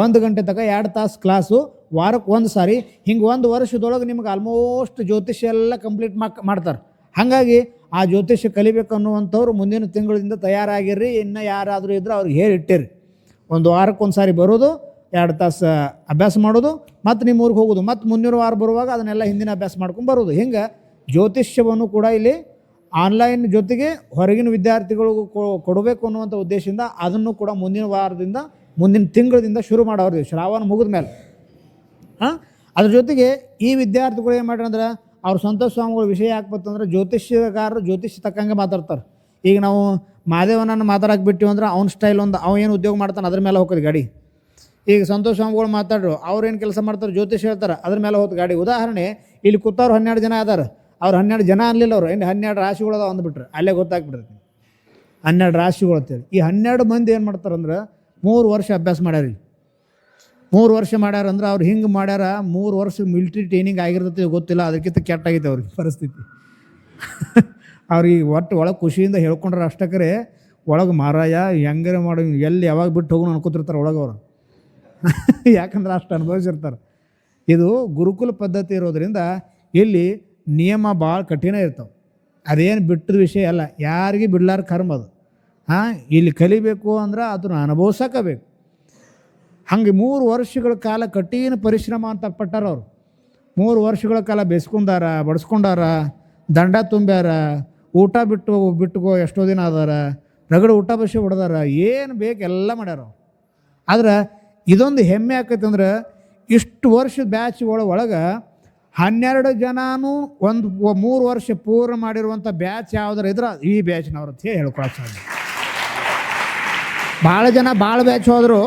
1 ಗಂಟೆ ತನಕ 2 ತಾಸು ಕ್ಲಾಸು, ವಾರಕ್ಕೆ 1 ಸಾರಿ. ಹಿಂಗೆ 1 ವರ್ಷದೊಳಗೆ ನಿಮ್ಗೆ ಆಲ್ಮೋಸ್ಟ್ ಜ್ಯೋತಿಷ್ಯ ಎಲ್ಲ ಕಂಪ್ಲೀಟ್ ಮಾಡ್ತಾರೆ. ಹಾಗಾಗಿ ಆ ಜ್ಯೋತಿಷ್ಯ ಕಲಿಬೇಕು ಅನ್ನುವಂಥವ್ರು ಮುಂದಿನ ತಿಂಗಳಿಂದ ತಯಾರಾಗಿರ್ರಿ. ಇನ್ನು ಯಾರಾದರೂ ಇದ್ರೆ ಅವ್ರಿಗೆ ಹೇಳಿಟ್ಟಿರಿ. 1 ವಾರಕ್ಕೆ 1 ಸಾರಿ ಬರೋದು, 2 ತಾಸು ಅಭ್ಯಾಸ ಮಾಡೋದು, ಮತ್ತು ನಿಮ್ಮ ಊರಿಗೆ ಹೋಗೋದು, ಮತ್ತು ಮುಂದಿನ ವಾರ ಬರುವಾಗ ಅದನ್ನೆಲ್ಲ ಹಿಂದಿನ ಅಭ್ಯಾಸ ಮಾಡ್ಕೊಂಡು ಬರೋದು. ಹಿಂಗೆ ಜ್ಯೋತಿಷ್ಯವನ್ನು ಕೂಡ ಇಲ್ಲಿ ಆನ್ಲೈನ್ ಜೊತೆಗೆ ಹೊರಗಿನ ವಿದ್ಯಾರ್ಥಿಗಳು ಕೊಡಬೇಕು ಅನ್ನುವಂಥ ಉದ್ದೇಶದಿಂದ ಅದನ್ನು ಕೂಡ ಮುಂದಿನ ವಾರದಿಂದ, ಮುಂದಿನ ತಿಂಗಳಿಂದ ಶುರು ಮಾಡೋರು, ಶ್ರಾವಣ ಮುಗಿದ ಮೇಲೆ. ಅದ್ರ ಜೊತೆಗೆ ಈ ವಿದ್ಯಾರ್ಥಿಗಳು ಏನು ಮಾಡ್ರಿ ಅಂದ್ರೆ, ಅವ್ರ ಸಂತೋಷ ಸ್ವಾಮಿಗಳ ವಿಷಯ ಯಾಕಂತಂದ್ರೆ ಜ್ಯೋತಿಷ್ಯಗಾರರು ಜ್ಯೋತಿಷ್ಯ ತಕ್ಕಂಗೆ ಮಾತಾಡ್ತಾರೆ. ಈಗ ನಾವು ಮಾದೇವನನ್ನು ಮಾತಾಡಕ್ಕೆ ಬಿಟ್ಟಿವಿ ಅಂದ್ರೆ ಅವ್ನ ಸ್ಟೈಲ್ ಒಂದು, ಅವ ಏನು ಉದ್ಯೋಗ ಮಾಡ್ತಾನೆ ಅದ್ರ ಮೇಲೆ ಹೋಗೋದು ಗಾಡಿ. ಈಗ ಸಂತೋಷ ಸ್ವಾಮಿಗಳು ಮಾತಾಡ್ರು, ಅವ್ರೇನು ಕೆಲಸ ಮಾಡ್ತಾರೆ, ಜ್ಯೋತಿಷ್ಯ ಹೇಳ್ತಾರೆ, ಅದ್ರ ಮೇಲೆ ಹೋಗ್ತು ಗಾಡಿ. ಉದಾಹರಣೆ, ಇಲ್ಲಿ ಕೂತವ್ರು 12 ಜನ ಅದಾರ, ಅವ್ರು 12 ಜನ ಅನ್ಲಿಲ್ಲ, ಅವ್ರು ಇನ್ನು 12 ರಾಶಿಗಳು ಅದಾವ ಅಂದ್ಬಿಟ್ರೆ ಅಲ್ಲೇ ಗೊತ್ತಾಗ್ಬಿಡ್ತೈತಿ 12 ರಾಶಿಗಳು ಅಂತೇಳಿ. ಈ 12 ಮಂದಿ ಏನು ಮಾಡ್ತಾರಂದ್ರೆ 3 ವರ್ಷ ಅಭ್ಯಾಸ ಮಾಡ್ಯಾರ. 3 ವರ್ಷ ಮಾಡ್ಯಾರ ಅಂದ್ರೆ ಅವ್ರು ಹಿಂಗೆ ಮಾಡ್ಯಾರ. 3 ವರ್ಷ ಮಿಲಿಟ್ರಿ ಟ್ರೈನಿಂಗ್ ಆಗಿರ್ತೈತಿ ಗೊತ್ತಿಲ್ಲ, ಅದಕ್ಕಿಂತ ಕೆಟ್ಟಾಗೈತೆ ಅವ್ರಿಗೆ ಪರಿಸ್ಥಿತಿ. ಅವ್ರಿಗೆ ಒಟ್ಟು ಒಳಗೆ ಖುಷಿಯಿಂದ ಹೇಳ್ಕೊಂಡ್ರೆ ಅಷ್ಟಕ್ಕರೆ ಒಳಗೆ ಮಾರಾಯ ಹೆಂಗಾರ ಮಾಡಿ ಎಲ್ಲಿ ಯಾವಾಗ ಬಿಟ್ಟು ಹೋಗೋಣ ಅನ್ಕೋತಿರ್ತಾರೆ ಒಳಗೆ ಅವರು. ಯಾಕಂದ್ರೆ ಅಷ್ಟು ಅನುಭವಿಸಿರ್ತಾರೆ. ಇದು ಗುರುಕುಲ ಪದ್ಧತಿ ಇರೋದ್ರಿಂದ ಇಲ್ಲಿ ನಿಯಮ ಭಾಳ ಕಠಿಣ ಇರ್ತಾವೆ. ಅದೇನು ಬಿಟ್ಟದ ವಿಷಯ ಅಲ್ಲ, ಯಾರಿಗೆ ಬಿಡ್ಲಾರ ಕರ್ಮ ಅದು. ಇಲ್ಲಿ ಕಲಿಬೇಕು ಅಂದ್ರೆ ಅದನ್ನು ಅನುಭವಿಸೋಕಬೇಕು. ಹಂಗೆ 3 ವರ್ಷಗಳ ಕಾಲ ಕಠಿಣ ಪರಿಶ್ರಮ ಅಂತ ಪಟ್ಟಾರ ಅವರು. 3 ವರ್ಷಗಳ ಕಾಲ ಬೇಸ್ಕೊಂಡಾರ, ಬಡಿಸ್ಕೊಂಡಾರ, ದಂಡ ತುಂಬ್ಯಾರ, ಊಟ ಬಿಟ್ಟುಕೋ ಎಷ್ಟೋ ದಿನ ಅದಾರ, ರಗಡ ಊಟ ಬಸಿ ಹೊಡೆದಾರ, ಏನು ಬೇಕು ಎಲ್ಲ ಮಾಡ್ಯಾರ. ಆದ್ರೆ ಇದೊಂದು ಹೆಮ್ಮೆ ಆಕೈತೆ ಅಂದ್ರೆ, ಇಷ್ಟು ವರ್ಷದ ಬ್ಯಾಚ್ ಒಳಗೆ 12 ಜನನೂ 3 ವರ್ಷ ಪೂರ್ಣ ಮಾಡಿರುವಂಥ ಬ್ಯಾಚ್ ಯಾವುದಾರ ಇದ್ರೆ ಈ ಬ್ಯಾಚ್ನವ್ರ ಅಂತ ಹೇಳ್ಕೊಳಕ್ಕೆ ಸಾಧ್ಯ. ಭಾಳ ಜನ ಭಾಳ ಬ್ಯಾಚ್ ಹೋದರು,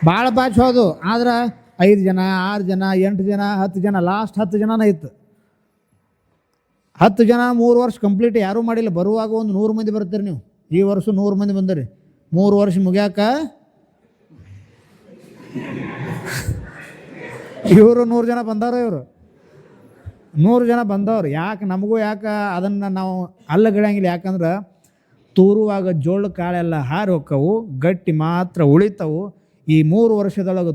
ಭಾಳ ಬ್ಯಾಚ್ ಹೋದು. ಆದ್ರೆ 5 ಜನ, 6 ಜನ, 8 ಜನ, 10 ಜನ, ಲಾಸ್ಟ್ 10 ಜನನೇ ಇತ್ತು. 10 ಜನ 3 ವರ್ಷ ಕಂಪ್ಲೀಟ್ ಯಾರೂ ಮಾಡಿಲ್ಲ. ಬರುವಾಗ ಒಂದು 100 ಮಂದಿ ಬರ್ತೀರಿ ನೀವು. ಈ ವರ್ಷ 100 ಮಂದಿ ಬಂದಿರಿ. 3 ವರ್ಷ ಮುಗ್ಯಾಕ ಇವರು 100 ಜನ ಬಂದವರು. ಇವರು 100 ಜನ ಬಂದವ್ರು. ಯಾಕೆ ನಮಗೂ ಯಾಕೆ ಅದನ್ನು ನಾವು ಅಲ್ಲಗಿಡಂಗಿಲ್ಲ. ಯಾಕಂದ್ರೆ ತೂರುವಾಗ ಜೋಳ ಕಾಳೆಲ್ಲ ಹಾರಿ ಹೋಕ್ಕವು, ಗಟ್ಟಿ ಮಾತ್ರ ಉಳಿತವು. ಈ 3 ವರ್ಷದೊಳಗೆ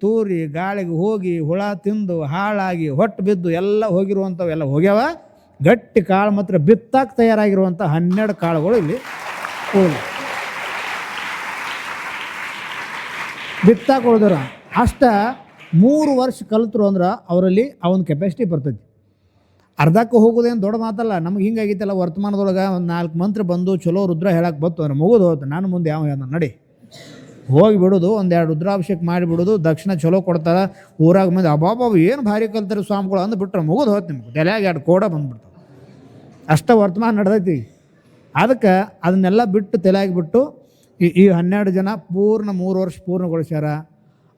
ತೂರಿ ಗಾಳಿಗೆ ಹೋಗಿ ಹುಳ ತಿಂದು ಹಾಳಾಗಿ ಹೊಟ್ಟು ಬಿದ್ದು ಎಲ್ಲ ಹೋಗಿರುವಂಥವು ಎಲ್ಲ ಹೋಗ್ಯಾವ. ಗಟ್ಟಿ ಕಾಳು ಮಾತ್ರ ಬಿತ್ತಾಕ ತಯಾರಾಗಿರುವಂಥ 12 ಕಾಳುಗಳು ಇಲ್ಲಿ ಬಿತ್ತಾಕ ಉಳಿದ್ರ. ಅಷ್ಟ 3 ವರ್ಷ ಕಲಿತರು ಅಂದ್ರೆ ಅವರಲ್ಲಿ ಅವನ ಕೆಪಾಸಿಟಿ ಬರ್ತೈತಿ. ಅರ್ಧಕ್ಕೆ ಹೋಗೋದೇನು ದೊಡ್ಡ ಮಾತಲ್ಲ. ನಮ್ಗೆ ಹಿಂಗಾಗಿತ್ತಲ್ಲ, ವರ್ತಮಾನದೊಳಗೆ ಒಂದು 4 ಮಂತ್ರ ಬಂದು ಚಲೋ ರುದ್ರ ಹೇಳಕ್ಕೆ ಬತ್ತು ಅಂದ್ರೆ ಮುಗಿದು ಹೋಯ್ತು. ನಾನು ಮುಂದೆ ಯಾವ ನಡಿ ಹೋಗಿ ಬಿಡೋದು, 1-2 ರುದ್ರಾಭಿಷೇಕ ಮಾಡಿಬಿಡೋದು, ದಕ್ಷಿಣ ಚಲೋ ಕೊಡ್ತಾರೆ. ಊರಾಗ ಮಂದಿ ಅಬ್ಬಾಬಾಬು ಏನು ಭಾರಿ ಕಲ್ತಾರೆ ಸ್ವಾಮಿಗಳು ಅಂದ್ಬಿಟ್ರೆ ಮುಗಿದು ಹೋಯ್ತು. ನಿಮ್ಗೆ ತಲೆಯಾಗ 2 ಕೋಡ ಬಂದ್ಬಿಡ್ತಾವೆ. ಅಷ್ಟ ವರ್ತಮಾನ ನಡೆದೈತಿ. ಅದಕ್ಕೆ ಅದನ್ನೆಲ್ಲ ಬಿಟ್ಟು ತಲೆಯಾಗಿ ಬಿಟ್ಟು ಈ 12 ಜನ ಪೂರ್ಣ 3 ವರ್ಷ ಪೂರ್ಣಗೊಳಿಸ್ಯಾರ.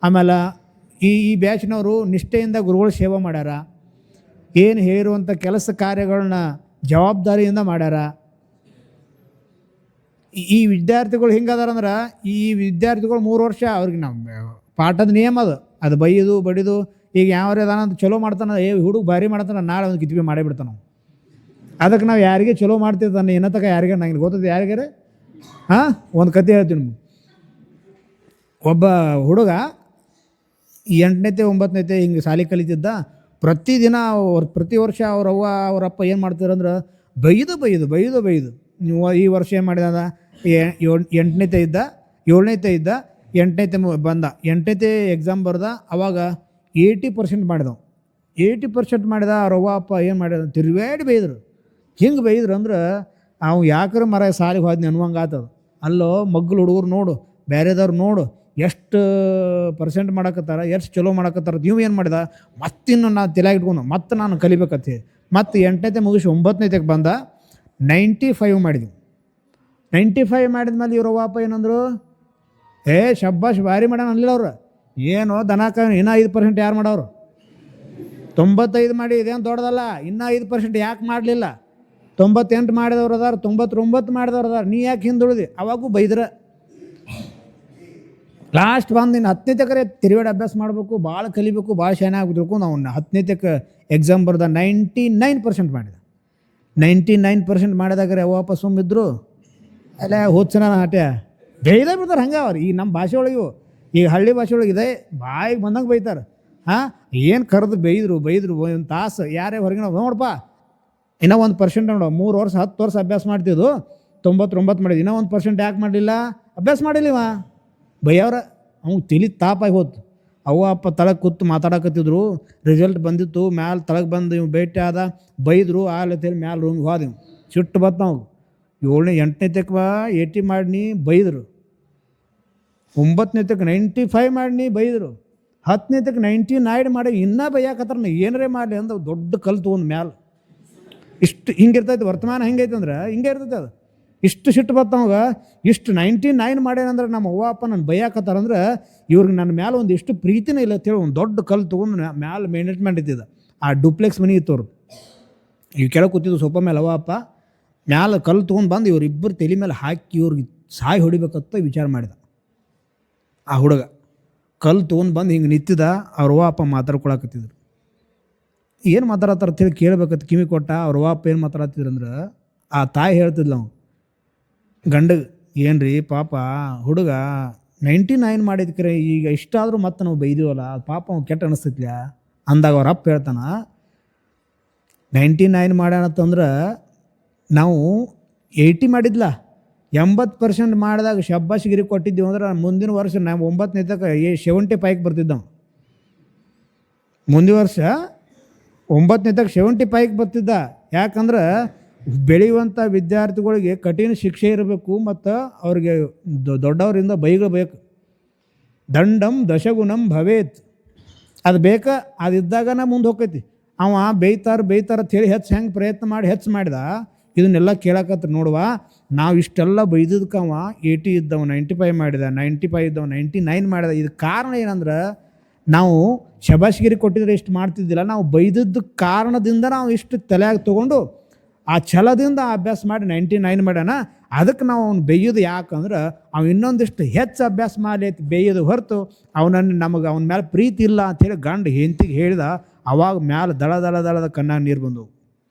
ಆಮೇಲೆ ಈ ಬ್ಯಾಚ್ನವರು ನಿಷ್ಠೆಯಿಂದ ಗುರುಗಳು ಸೇವೆ ಮಾಡ್ಯಾರ. ಏನು ಹೇಳಿರುವಂಥ ಕೆಲಸ ಕಾರ್ಯಗಳನ್ನ ಜವಾಬ್ದಾರಿಯಿಂದ ಮಾಡ್ಯಾರ. ಈ ವಿದ್ಯಾರ್ಥಿಗಳು ಹಿಂಗದಾರಂದ್ರೆ, ಈ ವಿದ್ಯಾರ್ಥಿಗಳು 3 ವರ್ಷ ಅವ್ರಿಗೆ ನಮ್ಮ ಪಾಠದ ನಿಯಮ ಅದು ಬೈದು ಬಡಿದು. ಈಗ ಯಾವ್ಯಾವ ಅದಾನಂತ ಚಲೋ ಮಾಡ್ತಾನೆ, ಹುಡುಗ ಭಾರಿ ಮಾಡ್ತಾನೆ, ನಾಳೆ ಒಂದು ಕಿತ್ವಿ ಮಾಡೇ ಬಿಡ್ತಾನೆ. ಅದಕ್ಕೆ ನಾವು ಯಾರಿಗೆ ಚಲೋ ಮಾಡ್ತಿರ್ತಾನೆ ಏನತ್ತಕ ಯಾರಿಗೆ ನಂಗೆ ಗೊತ್ತದ ಯಾರಿಗಾರೆ. ಒಂದು ಕತೆ ಹೇಳ್ತೀನಿ ನಿಮ್ಗೆ. ಒಬ್ಬ ಹುಡುಗ 8ನೇತೆ 9ನೇತೆ ಹಿಂಗೆ ಶಾಲೆ ಕಲಿತಿದ್ದ. ಪ್ರತಿದಿನ ಪ್ರತಿ ವರ್ಷ ಅವ್ರವ್ವ ಅವರಪ್ಪ ಏನು ಮಾಡ್ತಾರಂದ್ರೆ ಬೈದು ನೀವು ಈ ವರ್ಷ ಏನು ಮಾಡಿದ, 8ನೇತೆ ಇದ್ದ, 7ನೇತೆ ಇದ್ದ, 8ನೇತೆ ಬಂದ, 8ನೇತೆ ಎಕ್ಸಾಮ್ ಬರ್ದ. ಅವಾಗ 80% ಮಾಡಿದವು. 80% ಮಾಡಿದ. ಅವ್ರವ್ವ ಅಪ್ಪ ಏನು ಮಾಡಿದ, ತಿರುವೇಡಿ ಬೈದರು. ಹಿಂಗೆ ಬೈದ್ರು ಅಂದ್ರೆ ಅವು ಯಾಕ್ರೆ ಮರ ಸಾಲಿಗೆ ಹೋದ್ನಿ ಅನ್ನುವಂಗೆ ಆತದ. ಅಲ್ಲೋ ಮಗ್ಳು ಹುಡುಗರು ನೋಡು, ಬೇರೆದವ್ರು ನೋಡು ಎಷ್ಟು ಪರ್ಸೆಂಟ್ ಮಾಡಕತ್ತಾರ, ಎಷ್ಟು ಚಲೋ ಮಾಡಕತ್ತಾರ. ನೀವು ಏನು ಮಾಡಿದ, ಮತ್ತಿನ್ನು ನಾನು ತಲೆಯಾಗಿ ಇಟ್ಕೊಂಡು ಮತ್ತೆ ನಾನು ಕಲಿಬೇಕತ್ತಿ. ಮತ್ತು 8ನೇತೆ ಮುಗಿಸಿ 9ನೇತೆಗೆ ಬಂದ. 95 ಮಾಡಿದ್ವಿ. 95 ಮಾಡಿದ್ಮೇಲೆ ಇವ್ರ ವಾಪ ಏನಂದರು, ಶಬ್ಬಾಷ್ ಭಾರಿ ಮಾಡ್ಯಾನ ಅನ್ಲಿಲ್ಲ ಅವ್ರು. ಏನು ದನಕ ಇನ್ನೂ 5% ಯಾರು ಮಾಡೋರು. 95 ಮಾಡಿ ಇದೇನು ದೊಡ್ಡದಲ್ಲ, ಇನ್ನೂ 5% ಯಾಕೆ ಮಾಡಲಿಲ್ಲ. 98 ಮಾಡಿದವ್ರು ಅದಾರ, 99 ಮಾಡಿದವ್ರು ಅದಾರ, ನೀ ಯಾಕೆ ಹಿಂದುಳಿದಿ. ಅವಾಗೂ ಬೈದ್ರೆ. ಲಾಸ್ಟ್ ಬಂದು ಇನ್ನು 10ನೇತೆ ತಿರುವೇಡಿ ಅಭ್ಯಾಸ ಮಾಡಬೇಕು, ಭಾಳ ಕಲಿಬೇಕು, ಭಾಳ ಶಾನೆ ಆಗ್ಬಿಡ್ಬೇಕು. ನಾವು 10ನೇತೆ ಎಕ್ಸಾಮ್ ಬರ್ದ 99% ಮಾಡಿದ. 99% ಮಾಡಿದಾಗ್ರೆ ವಾಪಸ್ ಸುಮ್ಮಿದ್ರು. ಅಲ್ಲ ಹೋದ್ಸನ ಆಟೆ ಬೈದ ಬಿಡ್ತಾರೆ. ಹಂಗೆ ಅವ್ರು ಈ ನಮ್ಮ ಭಾಷೆ ಒಳಗೆ ಈಗ ಹಳ್ಳಿ ಭಾಷೆ ಒಳಗೆ ಇದೆ, ಬಾಯಿಗೆ ಬಂದಂಗೆ ಬೈತಾರೆ. ಹಾಂ, ಏನು ಕರೆದು ಬೈದರು ಒಂದು ತಾಸು ಯಾರೇ ಹೊರಗಿನ ನೋಡಪ್ಪ ಇನ್ನೂ 1% ನೋಡು, 3 ವರ್ಷ 10 ವರ್ಷ ಅಭ್ಯಾಸ ಮಾಡ್ತಿದ್ದು 99 ಮಾಡಿದ್ದು, ಇನ್ನೂ 1% ಯಾಕೆ ಮಾಡಲಿಲ್ಲ? ಅಭ್ಯಾಸ ಮಾಡಿಲ್ಲಿವ ಬೈಯವ್ರ. ಅವ್ನು ತಿಳಿ ತಾಪಾಗಿ ಹೋತು. ಅವ್ವ ಅಪ್ಪ ತಳಗೆ ಕೂತು ಮಾತಾಡಕತ್ತಿದ್ರು, ರಿಸಲ್ಟ್ ಬಂದಿತ್ತು, ಮ್ಯಾಲೆ ತಳಗೆ ಬಂದು ಇವ್ ಭೇಟಿ ಆದ, ಬೈದರು ಆಲತ್ತೇಳಿ ಮ್ಯಾಲೆ ರೂಮಿಗೆ ಹೋದೆವು. ಸಿಟ್ಟು ಬತ್ತು ನಾವು 7ನೇ 8ನೇ ತಕ್ಕ 80 ಮಾಡಿನಿ ಬೈದರು, 9ನೇ ತಕ್ಕ 95 ಮಾಡಿನಿ ಬೈದರು, 10ನೇ ತಕ್ಕ 99 ಮಾಡಿ ಇನ್ನೂ ಬೈಯಾಕತ್ತಾರ. ಏನಾರೇ ಮಾಡಲಿ ಅಂದ್ರೆ ದೊಡ್ಡ ಕಲ್ತು ಒಂದು ಮ್ಯಾಲೆ ಇಷ್ಟು ಹಿಂಗಿರ್ತೈತೆ. ವರ್ತಮಾನ ಹೆಂಗೈತೆ ಅಂದ್ರೆ ಹಿಂಗೆ ಇರ್ತೈತೆ ಅದು. ಇಷ್ಟು ಸಿಟ್ಟು ಬತ್ತವಾಗ ಇಷ್ಟು 99 ಮಾಡ್ಯಾನಂದ್ರೆ ನಮ್ಮ ಅವ್ವ ಅಪ್ಪ ನನ್ನ ಬೈಯಾಕತ್ತಾರಂದ್ರೆ ಇವ್ರಿಗೆ ನನ್ನ ಮ್ಯಾಲೆ ಒಂದು ಇಷ್ಟು ಪ್ರೀತಿನೇ ಇಲ್ಲ ಅಂತೇಳಿ ಒಂದು ದೊಡ್ಡ ಕಲ್ಲು ತೊಗೊಂಡು ಮ್ಯಾಲೆ ಮ್ಯಾನೇಜ್ಮೆಂಟ್ ಇದ್ದಿದ್ದು. ಆ ಡುಪ್ಲೆಕ್ಸ್ ಮನೆ ಇತ್ತು ಅವ್ರು, ಇವು ಕೆಳಗೆ ಕೂತಿದ್ದು ಸೊಪ್ಪ ಮೇಲೆ ಅವ್ವ ಅಪ್ಪ ಮ್ಯಾಲೆ ಕಲ್ಲು ತೊಗೊಂಡು ಬಂದು ಇವರಿಬ್ಬರು ತಲೆ ಮೇಲೆ ಹಾಕಿ ಇವ್ರಿಗೆ ಸಾಯಿ ಹೊಡಿಬೇಕಂತ ವಿಚಾರ ಮಾಡಿದ. ಆ ಹುಡುಗ ಕಲ್ಲು ತೊಗೊಂಡು ಬಂದು ಹಿಂಗೆ ನಿಂತಿದ್ದ. ಅವ್ರ ಅವ್ವ ಅಪ್ಪ ಮಾತಾಡ್ಕೊಳಕತ್ತಿದ್ರು. ಏನು ಮಾತಾಡತ್ತಾರ ಅಂತೇಳಿ ಕೇಳ್ಬೇಕಂತ ಕಿವಿ ಕೊಟ್ಟ. ಅವ್ರ ಅವ್ವ ಅಪ್ಪ ಏನು ಮಾತಾಡತ್ತಿದ್ರಂದ್ರೆ ಆ ತಾಯಿ ಹೇಳ್ತಿದ್ಲ ಅವ್ನು ಗಂಡಗೆ, ಏನು ರೀ ಪಾಪ ಹುಡುಗ 99 ಮಾಡಿದ್ಕರೆ ಈಗ ಇಷ್ಟಾದರೂ ಮತ್ತೆ ನಾವು ಬೈದೀವಲ್ಲ, ಪಾಪ ಅವ್ನು ಕೆಟ್ಟ ಅನಿಸ್ತೈತ್ಲ ಅಂದಾಗ ಅವ್ರ ಅಪ್ಪ ಹೇಳ್ತಾನ, 99 ಮಾಡ್ಯಾನತ್ತಂದ್ರೆ ನಾವು 80 ಮಾಡಿದ್ಲ, 80% ಮಾಡಿದಾಗ ಶಬ್ಬಾಶ್ಗಿರಿ ಕೊಟ್ಟಿದ್ದೀವಿ ಅಂದ್ರೆ ಮುಂದಿನ ವರ್ಷ ನಾವು 9ನೇ ತಕ್ಕ 75 ಬರ್ತಿದ್ದ. ಮುಂದಿನ ವರ್ಷ 9ನೇ ತಕ್ಕ 75 ಬರ್ತಿದ್ದ. ಯಾಕಂದ್ರೆ ಬೆಳೆಯುವಂಥ ವಿದ್ಯಾರ್ಥಿಗಳಿಗೆ ಕಠಿಣ ಶಿಕ್ಷೆ ಇರಬೇಕು ಮತ್ತು ಅವ್ರಿಗೆ ದೊಡ್ಡವರಿಂದ ಬೈಗಬೇಕು. ದಂಡಂ ದಶಗುಣಂ ಭವೇತ್, ಅದು ಬೇಕಾ, ಅದಿದ್ದಾಗ ನಾ ಮುಂದೆ ಹೋಗ್ತೈತಿ. ಅವ ಬೈತಾರ ಹೇಳಿ ಹೆಂಗೆ ಪ್ರಯತ್ನ ಮಾಡಿ ಮಾಡಿದ. ಇದನ್ನೆಲ್ಲ ಕೇಳಕತ್ರ ನೋಡುವ, ನಾವು ಇಷ್ಟೆಲ್ಲ ಬೈದದಕ್ಕೆ ಅವ 80 ಇದ್ದವ 95 ಮಾಡಿದ, 95 ಇದ್ದವ 99 ಮಾಡಿದ. ಇದು ಕಾರಣ ಏನಂದ್ರೆ ನಾವು ಶಬಾಷ್ಗಿರಿ ಕೊಟ್ಟಿದ್ರೆ ಇಷ್ಟು ಮಾಡ್ತಿದ್ದಿಲ್ಲ, ನಾವು ಬೈದದ್ದು ಕಾರಣದಿಂದ ನಾವು ಇಷ್ಟು ತಲೆಯಾಗಿ ತೊಗೊಂಡು ಆ ಛಲದಿಂದ ಅಭ್ಯಾಸ ಮಾಡಿ 99 ಮಾಡ್ಯಾನ. ಅದಕ್ಕೆ ನಾವು ಅವ್ನು ಬೈಯೋದು ಯಾಕಂದ್ರೆ ಅವ ಇನ್ನೊಂದಿಷ್ಟು ಹೆಚ್ಚು ಅಭ್ಯಾಸ ಮಾಡಿ ಬೇಯೋದು ಹೊರತು ನಮಗೆ ಅವನ ಮೇಲೆ ಪ್ರೀತಿ ಇಲ್ಲ ಅಂಥೇಳಿ ಗಂಡ ಹೆಂಡತಿಗೆ ಹೇಳಿದ. ಅವಾಗ ಮ್ಯಾಲೆ ದಳದ ಕಣ್ಣಾಗ ನೀರು ಬಂದವು.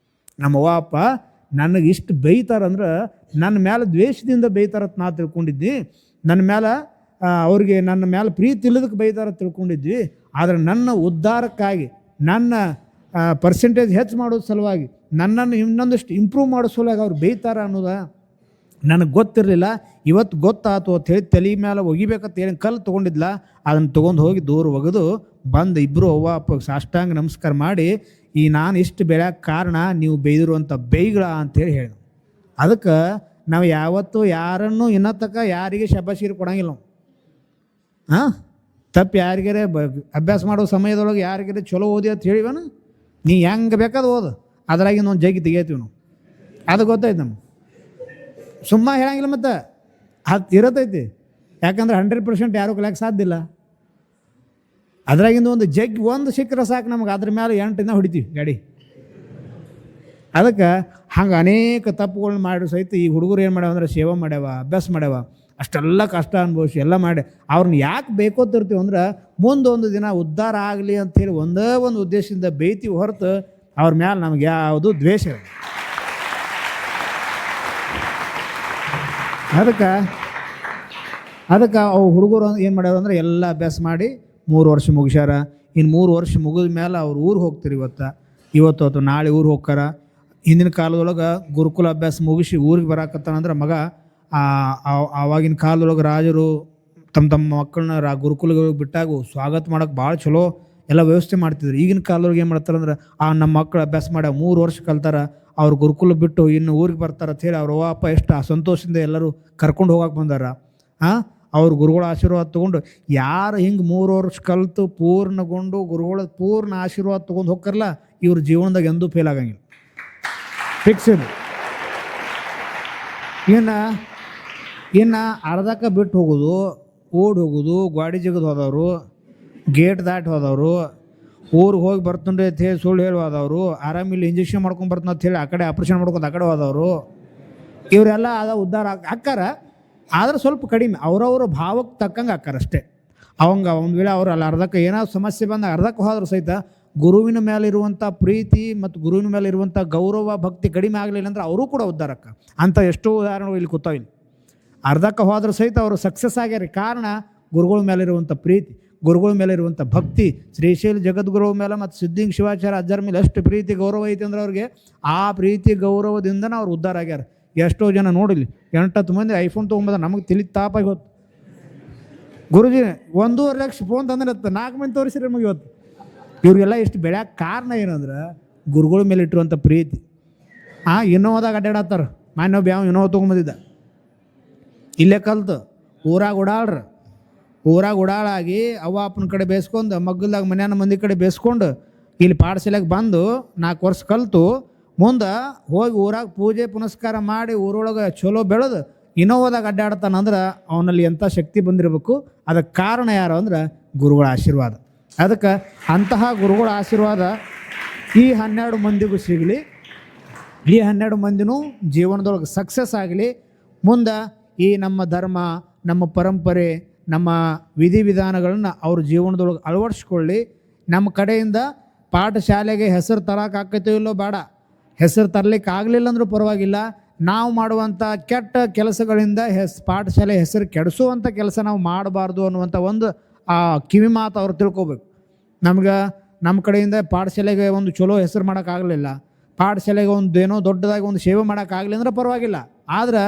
ನಮ್ಮ ಅವ್ವ ಅಪ್ಪ ನನಗೆ ಇಷ್ಟು ಬೈತಾರಂದ್ರೆ ನನ್ನ ಮೇಲೆ ದ್ವೇಷದಿಂದ ಬೈತಾರತ್ ನಾ ತಿಳ್ಕೊಂಡಿದ್ವಿ, ನನ್ನ ಮೇಲೆ ಅವ್ರಿಗೆ ನನ್ನ ಮೇಲೆ ಪ್ರೀತಿ ಇಲ್ಲದಕ್ಕೆ ಬೈತಾರ ತಿಳ್ಕೊಂಡಿದ್ವಿ. ಆದರೆ ನನ್ನ ಉದ್ಧಾರಕ್ಕಾಗಿ, ನನ್ನ ಪರ್ಸೆಂಟೇಜ್ ಹೆಚ್ಚು ಮಾಡೋದು ಸಲುವಾಗಿ, ನನ್ನನ್ನು ಇನ್ನೊಂದಿಷ್ಟು ಇಂಪ್ರೂವ್ ಮಾಡೋ ಸಲುವಾಗಿ ಅವ್ರು ಬೈತಾರ ಅನ್ನೋದು ನನಗೆ ಗೊತ್ತಿರಲಿಲ್ಲ. ಇವತ್ತು ಗೊತ್ತಾಯ್ತು ಅಂತ ಹೇಳಿ ತಲೆ ಮೇಲೆ ಒಗಿಬೇಕಂತ ಏನು ಕಲ್ಲು ತೊಗೊಂಡಿದ್ಲ, ಅದನ್ನು ತೊಗೊಂಡು ಹೋಗಿ ದೂರ ಒಗೆದು ಬಂದು ಇಬ್ಬರು ಅವ್ವ ಅಪ್ಪ ಸಾಷ್ಟಾಂಗ ನಮಸ್ಕಾರ ಮಾಡಿ, ಈ ನಾನು ಇಷ್ಟು ಬೆಳೆಯೋಕ್ಕೆ ಕಾರಣ ನೀವು ಬೈದಿರುವಂಥ ಬೈಗಳ ಅಂತೇಳಿ ಹೇಳಿದ. ಅದಕ್ಕೆ ನಾವು ಯಾವತ್ತೂ ಯಾರನ್ನು ಇನ್ನೂ ತನಕ ಯಾರಿಗೆ ಶಬ್ಬಾಶಿರಿ ಕೊಡೋಂಗಿಲ್ಲ ನಾವು. ಹಾಂ, ತಪ್ಪು ಯಾರಿಗಾರೆ ಅಭ್ಯಾಸ ಮಾಡೋ ಸಮಯದೊಳಗೆ ಯಾರಿಗಾರೆ ಚಲೋ ಓದಿ ಅಂತ ಹೇಳಿವನು, ನೀ ಹೆಂಗೆ ಬೇಕಾದ್ರೆ ಓದು, ಅದ್ರಾಗಿಂದ ಒಂದು ಜಗ್ಗಿ ತೆಗಿತೀವಿ ನಾವು. ಅದು ಗೊತ್ತಾಯ್ತು ನಮ್ಗೆ. ಸುಮ್ಮ ಹೇಳಂಗಿಲ್ಲ, ಮತ್ತು ಅದು ಇರತೈತಿ. ಯಾಕಂದ್ರೆ 100% ಯಾರೂ ಕಲಿಯೋಕೆ ಸಾಧ್ಯ ಇಲ್ಲ. ಅದ್ರಾಗಿಂದ ಒಂದು ಜಗ್ಗಿ ಒಂದು ಸಿಕ್ಕರೆ ಸಾಕು ನಮ್ಗೆ, ಅದ್ರ ಮೇಲೆ 8 ದಿನ ಹೊಡಿತೀವಿ ಗಾಡಿ. ಅದಕ್ಕೆ ಹಂಗೆ ಅನೇಕ ತಪ್ಪುಗಳನ್ನ ಮಾಡಿ ಸಹಿತ ಈ ಹುಡುಗರು ಏನು ಮಾಡ್ಯಾವ ಅಂದ್ರೆ ಸೇವೆ ಮಾಡ್ಯಾವ, ಅಭ್ಯಾಸ ಮಾಡ್ಯಾವ, ಅಷ್ಟೆಲ್ಲ ಕಷ್ಟ ಅನುಭವಿಸಿ ಎಲ್ಲ ಮಾಡಿ ಅವ್ರನ್ನ ಯಾಕೆ ಬೇಕೋತಿರ್ತೀವಿ ಅಂದ್ರೆ ಮುಂದೊಂದು ದಿನ ಉದ್ಧಾರ ಆಗಲಿ ಅಂಥೇಳಿ ಒಂದೇ ಒಂದು ಉದ್ದೇಶದಿಂದ ಬೈತೀವಿ ಹೊರತು ಅವ್ರ ಮೇಲೆ ನಮ್ಗೆ ಯಾವುದು ದ್ವೇಷ ಇಲ್ಲ. ಅದಕ್ಕೆ ಅವು ಹುಡುಗರು ಏನು ಮಾಡ್ಯಾರ ಅಂದ್ರೆ ಎಲ್ಲ ಅಭ್ಯಾಸ ಮಾಡಿ 3 ವರ್ಷ ಮುಗಿಸ್ಯಾರ. ಇನ್ನು 3 ವರ್ಷ ಮುಗಿದ ಮೇಲೆ ಅವ್ರು ಊರಿಗೆ ಹೋಗ್ತಾರೆ. ಇವತ್ತು ನಾಳೆ ಊರಿಗೆ ಹೋಗ್ತಾರ. ಹಿಂದಿನ ಕಾಲದೊಳಗೆ ಗುರುಕುಲ ಅಭ್ಯಾಸ ಮುಗಿಸಿ ಊರಿಗೆ ಬರಾಕತ್ತಾನಂದ್ರೆ ಮಗ, ಆವಾಗಿನ ಕಾಲದೊಳಗೆ ರಾಜರು ತಮ್ಮ ಮಕ್ಕಳನ್ನ ಗುರುಕುಲಗಳಿಗೆ ಬಿಟ್ಟಾಗ ಸ್ವಾಗತ ಮಾಡೋಕೆ ಭಾಳ ಚಲೋ ಎಲ್ಲ ವ್ಯವಸ್ಥೆ ಮಾಡ್ತಿದ್ರು. ಈಗಿನ ಕಾಲದೊಳಗೆ ಏನು ಮಾಡ್ತಾರಂದ್ರೆ ನಮ್ಮ ಮಕ್ಕಳು ಅಭ್ಯಾಸ ಮಾಡಿ 3 ವರ್ಷ ಕಲ್ತಾರ, ಅವ್ರು ಗುರುಕುಲ ಬಿಟ್ಟು ಇನ್ನು ಊರಿಗೆ ಬರ್ತಾರೆ ಅಂತ ಹೇಳಿ ಅವ್ರ ಅವ್ವ ಅಪ್ಪ ಎಷ್ಟು ಸಂತೋಷದಿಂದ ಎಲ್ಲರೂ ಕರ್ಕೊಂಡು ಹೋಗಕ್ಕೆ ಬಂದಾರ. ಅವ್ರ ಗುರುಗಳ ಆಶೀರ್ವಾದ ತೊಗೊಂಡು ಯಾರು ಹಿಂಗೆ 3 ವರ್ಷ ಕಲಿತು ಪೂರ್ಣಗೊಂಡು ಗುರುಗಳ ಪೂರ್ಣ ಆಶೀರ್ವಾದ ತೊಗೊಂಡು ಹೋಗ್ತಾರಲ್ಲ, ಇವ್ರ ಜೀವನದಾಗ ಎಂದೂ ಫೇಲ್ ಆಗಂಗಿಲ್ಲ, ಫಿಕ್ಸ್ ಇದು. ಇನ್ನು ಅರ್ಧಕ್ಕೆ ಬಿಟ್ಟು ಹೋಗೋದು, ಓಡಿ ಹೋಗೋದು, ಗಾಡಿ ಜಿಗದು ಹೋದವರು, ಗೇಟ್ ದಾಟಿ ಹೋದವರು, ಊರಿಗೆ ಹೋಗಿ ಬರ್ತಂದ್ರೆ ಅಂತ ಹೇಳಿ ಸುಳ್ಳು ಹೇಳಿ ಹೋದವರು, ಆರಾಮಿಲ್ಲ ಇಂಜೆಕ್ಷನ್ ಮಾಡ್ಕೊಂಡು ಬರ್ತಾನೆ ಅಂತ ಹೇಳಿ ಆ ಕಡೆ ಆಪ್ರೇಷನ್ ಮಾಡ್ಕೊಂಡು ಆ ಕಡೆ ಹೋದವರು, ಇವರೆಲ್ಲ ಅದ ಉದ್ಧಾರ ಹಾಕ್ಕಾರ. ಆದ್ರೆ ಸ್ವಲ್ಪ ಕಡಿಮೆ, ಅವ್ರವ್ರ ಭಾವಕ್ಕೆ ತಕ್ಕಂಗೆ ಹಾಕಾರಷ್ಟೇ. ಒಂದು ವೇಳೆ ಅವ್ರು ಅಲ್ಲಿ ಅರ್ಧಕ್ಕೆ ಏನಾದ್ರು ಸಮಸ್ಯೆ ಬಂದಾಗ ಅರ್ಧಕ್ಕೆ ಹೋದ್ರು ಸಹಿತ ಗುರುವಿನ ಮೇಲೆ ಇರುವಂಥ ಪ್ರೀತಿ ಮತ್ತು ಗುರುವಿನ ಮೇಲೆ ಇರುವಂಥ ಗೌರವ ಭಕ್ತಿ ಕಡಿಮೆ ಆಗಲಿಲ್ಲ ಅಂದ್ರೆ ಅವರು ಕೂಡ ಉದ್ಧಾರಕ್ಕ ಅಂತ ಎಷ್ಟೋ ಉದಾಹರಣೆಗಳು ಇಲ್ಲಿ ಕೂತಾವಿಲ್ಲ. ಅರ್ಧಕ್ಕೆ ಹೋದ್ರೆ ಸಹಿತ ಅವರು ಸಕ್ಸಸ್ ಆಗ್ಯಾರ. ಕಾರಣ ಗುರುಗಳ ಮೇಲೆ ಇರುವಂಥ ಪ್ರೀತಿ, ಗುರುಗಳ ಮೇಲೆ ಇರುವಂಥ ಭಕ್ತಿ, ಶ್ರೀಶೈಲ ಜಗದ್ಗುರುಗಳ ಮೇಲೆ ಮತ್ತು ಸಿದ್ಧಿಂಗ ಶಿವಾಚಾರ್ಯ ಅಜ್ಜರ ಮೇಲೆ ಎಷ್ಟು ಪ್ರೀತಿ ಗೌರವ ಐತಿ ಅಂದ್ರೆ ಅವ್ರಿಗೆ ಆ ಪ್ರೀತಿ ಗೌರವದಿಂದನೇ ಅವ್ರು ಉದ್ಧಾರ ಆಗ್ಯಾರ. ಎಷ್ಟೋ ಜನ ನೋಡಿಲಿ 8-10 ಮಂದಿ ಐಫೋನ್ ತೊಗೊಂಬಂದ ನಮಗೆ ತಿಳಿ ತಾಪಾಗಿ ಹೋತು. ಗುರುಜಿ 1.5 ಲಕ್ಷ ಫೋನ್ ತಂದ್ರೆ 4 ಮಂದಿ ತೋರಿಸ್ರಿ ನಮಗೆ ಇವತ್ತು. ಇವ್ರಿಗೆಲ್ಲ ಇಷ್ಟು ಬೆಳ್ಯಾಕ ಕಾರಣ ಏನಂದ್ರೆ ಗುರುಗಳ ಮೇಲೆ ಇಟ್ಟಿರುವಂಥ ಪ್ರೀತಿ. ಇನ್ನೋದಾಗ ಅಡ್ಡಾಡತ್ತಾರ. ಮಾನ್ಯ ಬ್ಯಾವ್ ಇನ್ನೋವ ತೊಗೊಂಬಂದಿದ್ದ, ಇಲ್ಲೇ ಕಲ್ತು ಊರಾಗ ಉಡಾಳಾಗಿ ಅವ್ವ ಅಪ್ಪನ ಕಡೆ ಬೇಸ್ಕೊಂಡು ಮಗ್ಗಲ್ದಾಗ ಮನ್ಯಾನ ಮಂದಿ ಕಡೆ ಬೇಸ್ಕೊಂಡು ಇಲ್ಲಿ ಪಾಠಶಾಲೆಗೆ ಬಂದು 4 ವರ್ಷ ಕಲಿತು ಮುಂದೆ ಹೋಗಿ ಊರಾಗ ಪೂಜೆ ಪುನಸ್ಕಾರ ಮಾಡಿ ಊರೊಳಗೆ ಚಲೋ ಬೆಳೆದು ಇನ್ನೋದಾಗ ಅಡ್ಡಾಡ್ತಾನಂದ್ರೆ ಅವನಲ್ಲಿ ಎಂಥ ಶಕ್ತಿ ಬಂದಿರಬೇಕು. ಅದಕ್ಕೆ ಕಾರಣ ಯಾರು ಅಂದ್ರೆ ಗುರುಗಳ ಆಶೀರ್ವಾದ. ಅದಕ್ಕೆ ಅಂತಹ ಗುರುಗಳ ಆಶೀರ್ವಾದ ಈ 12 ಮಂದಿಗೂ ಸಿಗಲಿ. ಈ 12 ಮಂದಿನೂ ಜೀವನದೊಳಗೆ ಸಕ್ಸಸ್ ಆಗಲಿ. ಮುಂದೆ ಈ ನಮ್ಮ ಧರ್ಮ, ನಮ್ಮ ಪರಂಪರೆ, ನಮ್ಮ ವಿಧಿವಿಧಾನಗಳನ್ನು ಅವ್ರ ಜೀವನದೊಳಗೆ ಅಳವಡಿಸ್ಕೊಳ್ಳಿ. ನಮ್ಮ ಕಡೆಯಿಂದ ಪಾಠಶಾಲೆಗೆ ಹೆಸರು ತರೋಕ್ಕಾಗ್ತೈತೋ ಇಲ್ಲೋ ಬೇಡ, ಹೆಸರು ತರಲಿಕ್ಕೆ ಆಗಲಿಲ್ಲ ಅಂದರೂ ಪರವಾಗಿಲ್ಲ. ನಾವು ಮಾಡುವಂಥ ಕೆಟ್ಟ ಕೆಲಸಗಳಿಂದ ಪಾಠಶಾಲೆ ಹೆಸರು ಕೆಡಿಸುವಂಥ ಕೆಲಸ ನಾವು ಮಾಡಬಾರ್ದು ಅನ್ನುವಂಥ ಒಂದು ಕಿವಿ ಮಾತು ಅವ್ರು ತಿಳ್ಕೊಬೇಕು. ನಮ್ಮ ಕಡೆಯಿಂದ ಪಾಠಶಾಲೆಗೆ ಒಂದು ಚಲೋ ಹೆಸರು ಮಾಡೋಕ್ಕಾಗಲಿಲ್ಲ, ಪಾಠಶಾಲೆಗೆ ಒಂದು ಏನೋ ದೊಡ್ಡದಾಗಿ ಒಂದು ಸೇವೆ ಮಾಡೋಕ್ಕಾಗಲಿ ಅಂದ್ರೆ ಪರವಾಗಿಲ್ಲ. ಆದ್ರೆ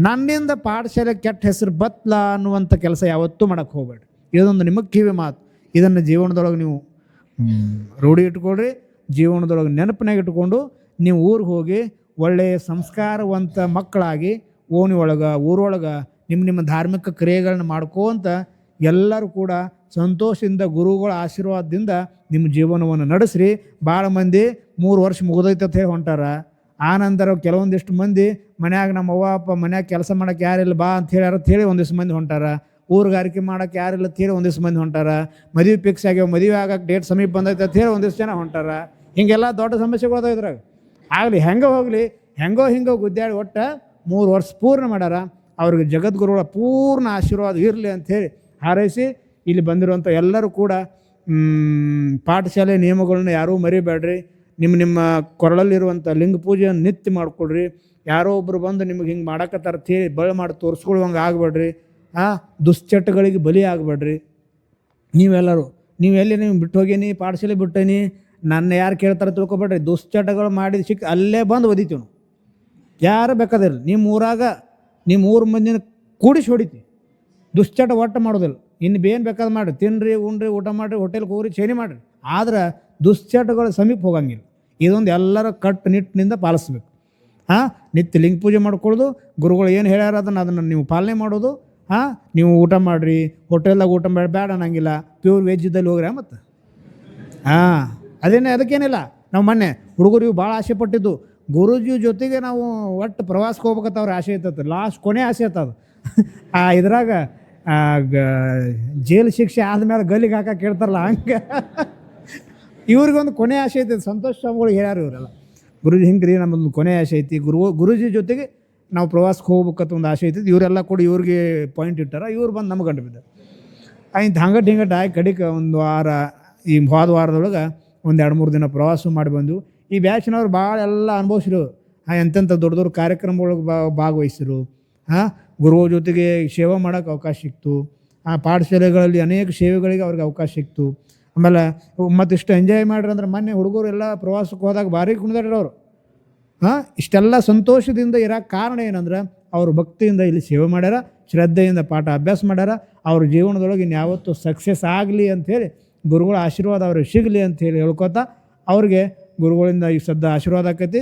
ನನ್ನಿಂದ ಪಾಠಶಾಲೆಗೆ ಕೆಟ್ಟ ಹೆಸರು ಬತ್ತಲ ಅನ್ನುವಂಥ ಕೆಲಸ ಯಾವತ್ತೂ ಮಾಡೋಕ್ಕೆ ಹೋಗಬೇಡ್ರಿ. ಇದೊಂದು ನಿಮಗೆ ಕಿವಿ ಮಾತು. ಇದನ್ನು ಜೀವನದೊಳಗೆ ನೀವು ರೂಢಿ ಇಟ್ಕೊಳ್ರಿ. ಜೀವನದೊಳಗೆ ನೆನಪಿನಾಗ ಇಟ್ಕೊಂಡು ನೀವು ಊರಿಗೆ ಹೋಗಿ ಒಳ್ಳೆಯ ಸಂಸ್ಕಾರವಂತ ಮಕ್ಕಳಾಗಿ ಓಣಿ ಒಳಗೆ ಊರೊಳಗೆ ನಿಮ್ಮ ಧಾರ್ಮಿಕ ಕ್ರಿಯೆಗಳನ್ನ ಮಾಡ್ಕೋಂತ ಎಲ್ಲರೂ ಕೂಡ ಸಂತೋಷದಿಂದ ಗುರುಗಳ ಆಶೀರ್ವಾದದಿಂದ ನಿಮ್ಮ ಜೀವನವನ್ನು ನಡೆಸ್ರಿ. ಭಾಳ ಮಂದಿ 3 ವರ್ಷ ಮುಗಿದೈತೆ ಅಂತ ಹೇಳಿ ಹೊಂಟಾರ. ಆನಂತರ ಕೆಲವೊಂದಿಷ್ಟು ಮಂದಿ ಮನ್ಯಾಗ ನಮ್ಮ ಅವ್ವ ಅಪ್ಪ ಮನ್ಯಾಗ ಕೆಲಸ ಮಾಡೋಕ್ಕೆ ಯಾರಿಲ್ಲ ಬಾ ಅಂತ ಹೇಳಿ ಒಂದಿಷ್ಟು ಮಂದಿ ಹೊಂಟಾರ. ಊರುಗಾರಿಕೆ ಮಾಡೋಕ್ಕೆ ಯಾರಿಲ್ಲ ಅಂತ ಹೇಳಿ ಒಂದಿಷ್ಟು ಮಂದಿ ಹೊಂಟಾರ. ಮದುವೆ ಫಿಕ್ಸ್ ಆಗ್ಯಾವ, ಮದುವೆ ಆಗಕ್ಕೆ ಡೇಟ್ ಸಮೀಪ ಬಂದೈತೆ ಅಂತ ಹೇಳಿ ಒಂದಿಷ್ಟು ಜನ ಹೊಂಟಾರ. ಹಿಂಗೆಲ್ಲ ದೊಡ್ಡ ಸಮಸ್ಯೆಗಳು ಇದ್ರಾಗ ಆಗಲಿ ಹೆಂಗೋ ಹೋಗಲಿ, ಹಿಂಗೋ ಗುದ್ದಾಡಿ ಒಟ್ಟು 3 ವರ್ಷ ಪೂರ್ಣ ಮಾಡ್ಯಾರ. ಅವ್ರಿಗೆ ಜಗದ್ಗುರುಗಳ ಪೂರ್ಣ ಆಶೀರ್ವಾದ ಇರಲಿ ಅಂಥೇಳಿ ಹಾರೈಸಿ ಇಲ್ಲಿ ಬಂದಿರುವಂಥ ಎಲ್ಲರೂ ಕೂಡ ಪಾಠಶಾಲೆ ನಿಯಮಗಳನ್ನ ಯಾರೂ ಮರಿಬೇಡ್ರಿ. ನಿಮ್ಮ ಕೊರಳಲ್ಲಿರುವಂಥ ಲಿಂಗ ಪೂಜೆಯನ್ನು ನಿತ್ಯ ಮಾಡಿಕೊಡ್ರಿ. ಯಾರೋ ಒಬ್ಬರು ಬಂದು ನಿಮಗೆ ಹಿಂಗೆ ಮಾಡಕತ್ತಾರ ಹೇಳಿ ಬಳೆ ಮಾಡಿ ತೋರಿಸ್ಕೊಳ್ಳುವಂಗೆ ಆಗಬೇಡ್ರಿ. ದುಶ್ಚಟಗಳಿಗೆ ಬಲಿ ಆಗಬೇಡ್ರಿ. ನೀವೆಲ್ಲಿ ನೀವು ಬಿಟ್ಟು ಹೋಗೀನಿ, ಪಾಠಶಾಲೆ ಬಿಟ್ಟೇನಿ, ನನ್ನ ಯಾರು ಕೇಳ್ತಾರೆ ತಿಳ್ಕೊಬೇಡ್ರಿ. ದುಶ್ಚಟಗಳು ಮಾಡಿದ ಅಲ್ಲೇ ಬಂದು ಒದಿತೀವಿ ನಾವು. ಯಾರು ಬೇಕಾದಿಲ್ಲ, ನಿಮ್ಮ ಊರು ಮಂದಿನ ಕೂಡಿಸಿ ಹೊಡಿತಿ. ದುಶ್ಚಟ ಒಟ್ಟು ಮಾಡೋದಿಲ್ಲ. ಇನ್ನು ಬೇನು ಬೇಕಾದ್ರೆ ಮಾಡಿರಿ, ತಿನ್ನಿರಿ, ಉಣ್ರಿ, ಊಟ ಮಾಡಿರಿ, ಹೋಟೆಲ್ಗೆ ಹೋಗ್ರಿ, ಚೇನಿ ಮಾಡಿರಿ. ಆದ್ರೆ ದುಶ್ಚಟಗಳು ಸಮೀಪ ಹೋಗಂಗಿಲ್ಲ. ಇದೊಂದು ಎಲ್ಲರ ಕಟ್ಟುನಿಟ್ಟಿನಿಂದ ಪಾಲಿಸ್ಬೇಕು. ನಿತ್ಯ ಲಿಂಗ ಪೂಜೆ ಮಾಡ್ಕೊಳ್ಳೋದು, ಗುರುಗಳು ಏನು ಹೇಳ್ಯಾರ ಅದನ್ನು ನೀವು ಪಾಲನೆ ಮಾಡೋದು. ನೀವು ಊಟ ಮಾಡಿರಿ, ಹೋಟೆಲ್ದಾಗ ಊಟ ಬೇಡ ಅನ್ನಂಗಿಲ್ಲ, ಪ್ಯೂರ್ ವೆಜ್ದಲ್ಲಿ ಹೋಗ್ರಿ. ಮತ್ತು ಅದಕ್ಕೇನಿಲ್ಲ. ನಾವು ಮೊನ್ನೆ ಹುಡುಗರು ಭಾಳ ಆಸೆ ಪಟ್ಟಿದ್ದು ಗುರುಜಿ ಜೊತೆಗೆ ನಾವು ಒಟ್ಟು ಪ್ರವಾಸಕ್ಕೆ ಹೋಗ್ಬೇಕಂತ ಅವ್ರ ಆಸೆ ಇರ್ತದೆ. ಲಾಸ್ಟ್ ಕೊನೆ ಆಸೆ ಇರ್ತದೆ. ಇದ್ರಾಗ ಜೈಲು ಶಿಕ್ಷೆ ಆದಮೇಲೆ ಗಲ್ಲಿಗೆ ಹಾಕಕ್ಕೆ ಕೇಳ್ತಾರಲ್ಲ ಹಂಗೆ ಇವ್ರಿಗೊಂದು ಕೊನೆ ಆಸೆ ಐತಿ. ಸಂತೋಷ್ ಸ್ವಾಮಿಗಳಿಗೆ ಹೇಳ್ಯಾರ ಇವರೆಲ್ಲ, ಗುರುಜಿ ಹಿಂಗೆ ರೀ ನಮ್ಮೊಂದು ಕೊನೆ ಆಸೆ ಐತಿ, ಗುರುಜಿ ಜೊತೆಗೆ ನಾವು ಪ್ರವಾಸಕ್ಕೆ ಹೋಗ್ಬೇಕಂತ ಒಂದು ಆಸೆ ಐತಿ. ಇವರೆಲ್ಲ ಕೂಡ ಇವ್ರಿಗೆ ಪಾಯಿಂಟ್ ಇಟ್ಟಾರ. ಇವ್ರು ಬಂದು ನಮ್ಗೆ ಗಂಟು ಬಿದ್ದಾರೆ. ಆಯ್ತು ಹಿಂಗಟ್ಟು ಆಗಿ ಕಡಿಕೆ ಒಂದು ವಾರ, ಈ ಹೋದ ವಾರದೊಳಗೆ ಒಂದು 2-3 ದಿನ ಪ್ರವಾಸ ಮಾಡಿ ಬಂದು ಈ ಬ್ಯಾಚಿನವ್ರು ಭಾಳ ಎಲ್ಲ ಅನುಭವಿಸಿರು. ಎಂತೆಂಥ ದೊಡ್ಡ ಕಾರ್ಯಕ್ರಮಗಳಿಗೆ ಭಾಗವಹಿಸಿರು. ಗುರುಗಳ ಜೊತೆಗೆ ಸೇವೆ ಮಾಡೋಕ್ಕೆ ಅವಕಾಶ ಸಿಕ್ತು. ಪಾಠಶಾಲೆಗಳಲ್ಲಿ ಅನೇಕ ಸೇವೆಗಳಿಗೆ ಅವ್ರಿಗೆ ಅವಕಾಶ ಸಿಕ್ತು. ಆಮೇಲೆ ಮತ್ತಿಷ್ಟು ಎಂಜಾಯ್ ಮಾಡ್ರಿ ಅಂದ್ರೆ ಮೊನ್ನೆ ಹುಡುಗರು ಎಲ್ಲ ಪ್ರವಾಸಕ್ಕೆ ಹೋದಾಗ ಭಾರಿ ಕುಣಿದಾಡ್ರವ್ರು. ಇಷ್ಟೆಲ್ಲ ಸಂತೋಷದಿಂದ ಇರೋಕ್ಕೆ ಕಾರಣ ಏನಂದ್ರೆ ಅವರು ಭಕ್ತಿಯಿಂದ ಇಲ್ಲಿ ಸೇವೆ ಮಾಡ್ಯಾರ, ಶ್ರದ್ಧೆಯಿಂದ ಪಾಠ ಅಭ್ಯಾಸ ಮಾಡ್ಯಾರ. ಅವ್ರ ಜೀವನದೊಳಗೆ ಇನ್ಯಾವತ್ತೂ ಸಕ್ಸಸ್ ಆಗಲಿ ಅಂಥೇಳಿ ಗುರುಗಳ ಆಶೀರ್ವಾದ ಅವ್ರಿಗೆ ಸಿಗಲಿ ಅಂಥೇಳಿ ಹೇಳ್ಕೊತಾ ಅವ್ರಿಗೆ ಗುರುಗಳಿಂದ ಈ ಸದ್ದ ಆಶೀರ್ವಾದ ಆಕೈತಿ.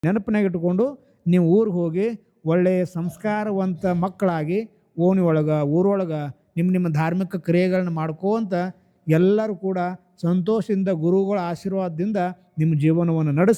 ನೆನಪಿನಾಗ ಇಟ್ಕೊಂಡು ನೀವು ಊರಿಗೆ ಹೋಗಿ ಒಳ್ಳೆಯ ಸಂಸ್ಕಾರವಂತ ಮಕ್ಕಳಾಗಿ ಓಣಿ ಒಳಗೆ ಊರೊಳಗೆ ನಿಮ್ಮ ಧಾರ್ಮಿಕ ಕ್ರಿಯೆಗಳನ್ನ ಮಾಡ್ಕೋಂತ ಎಲ್ಲರೂ ಕೂಡ ಸಂತೋಷದಿಂದ ಗುರುಗಳ ಆಶೀರ್ವಾದದಿಂದ ನಿಮ್ಮ ಜೀವನವನ್ನು ನಡೆಸಿ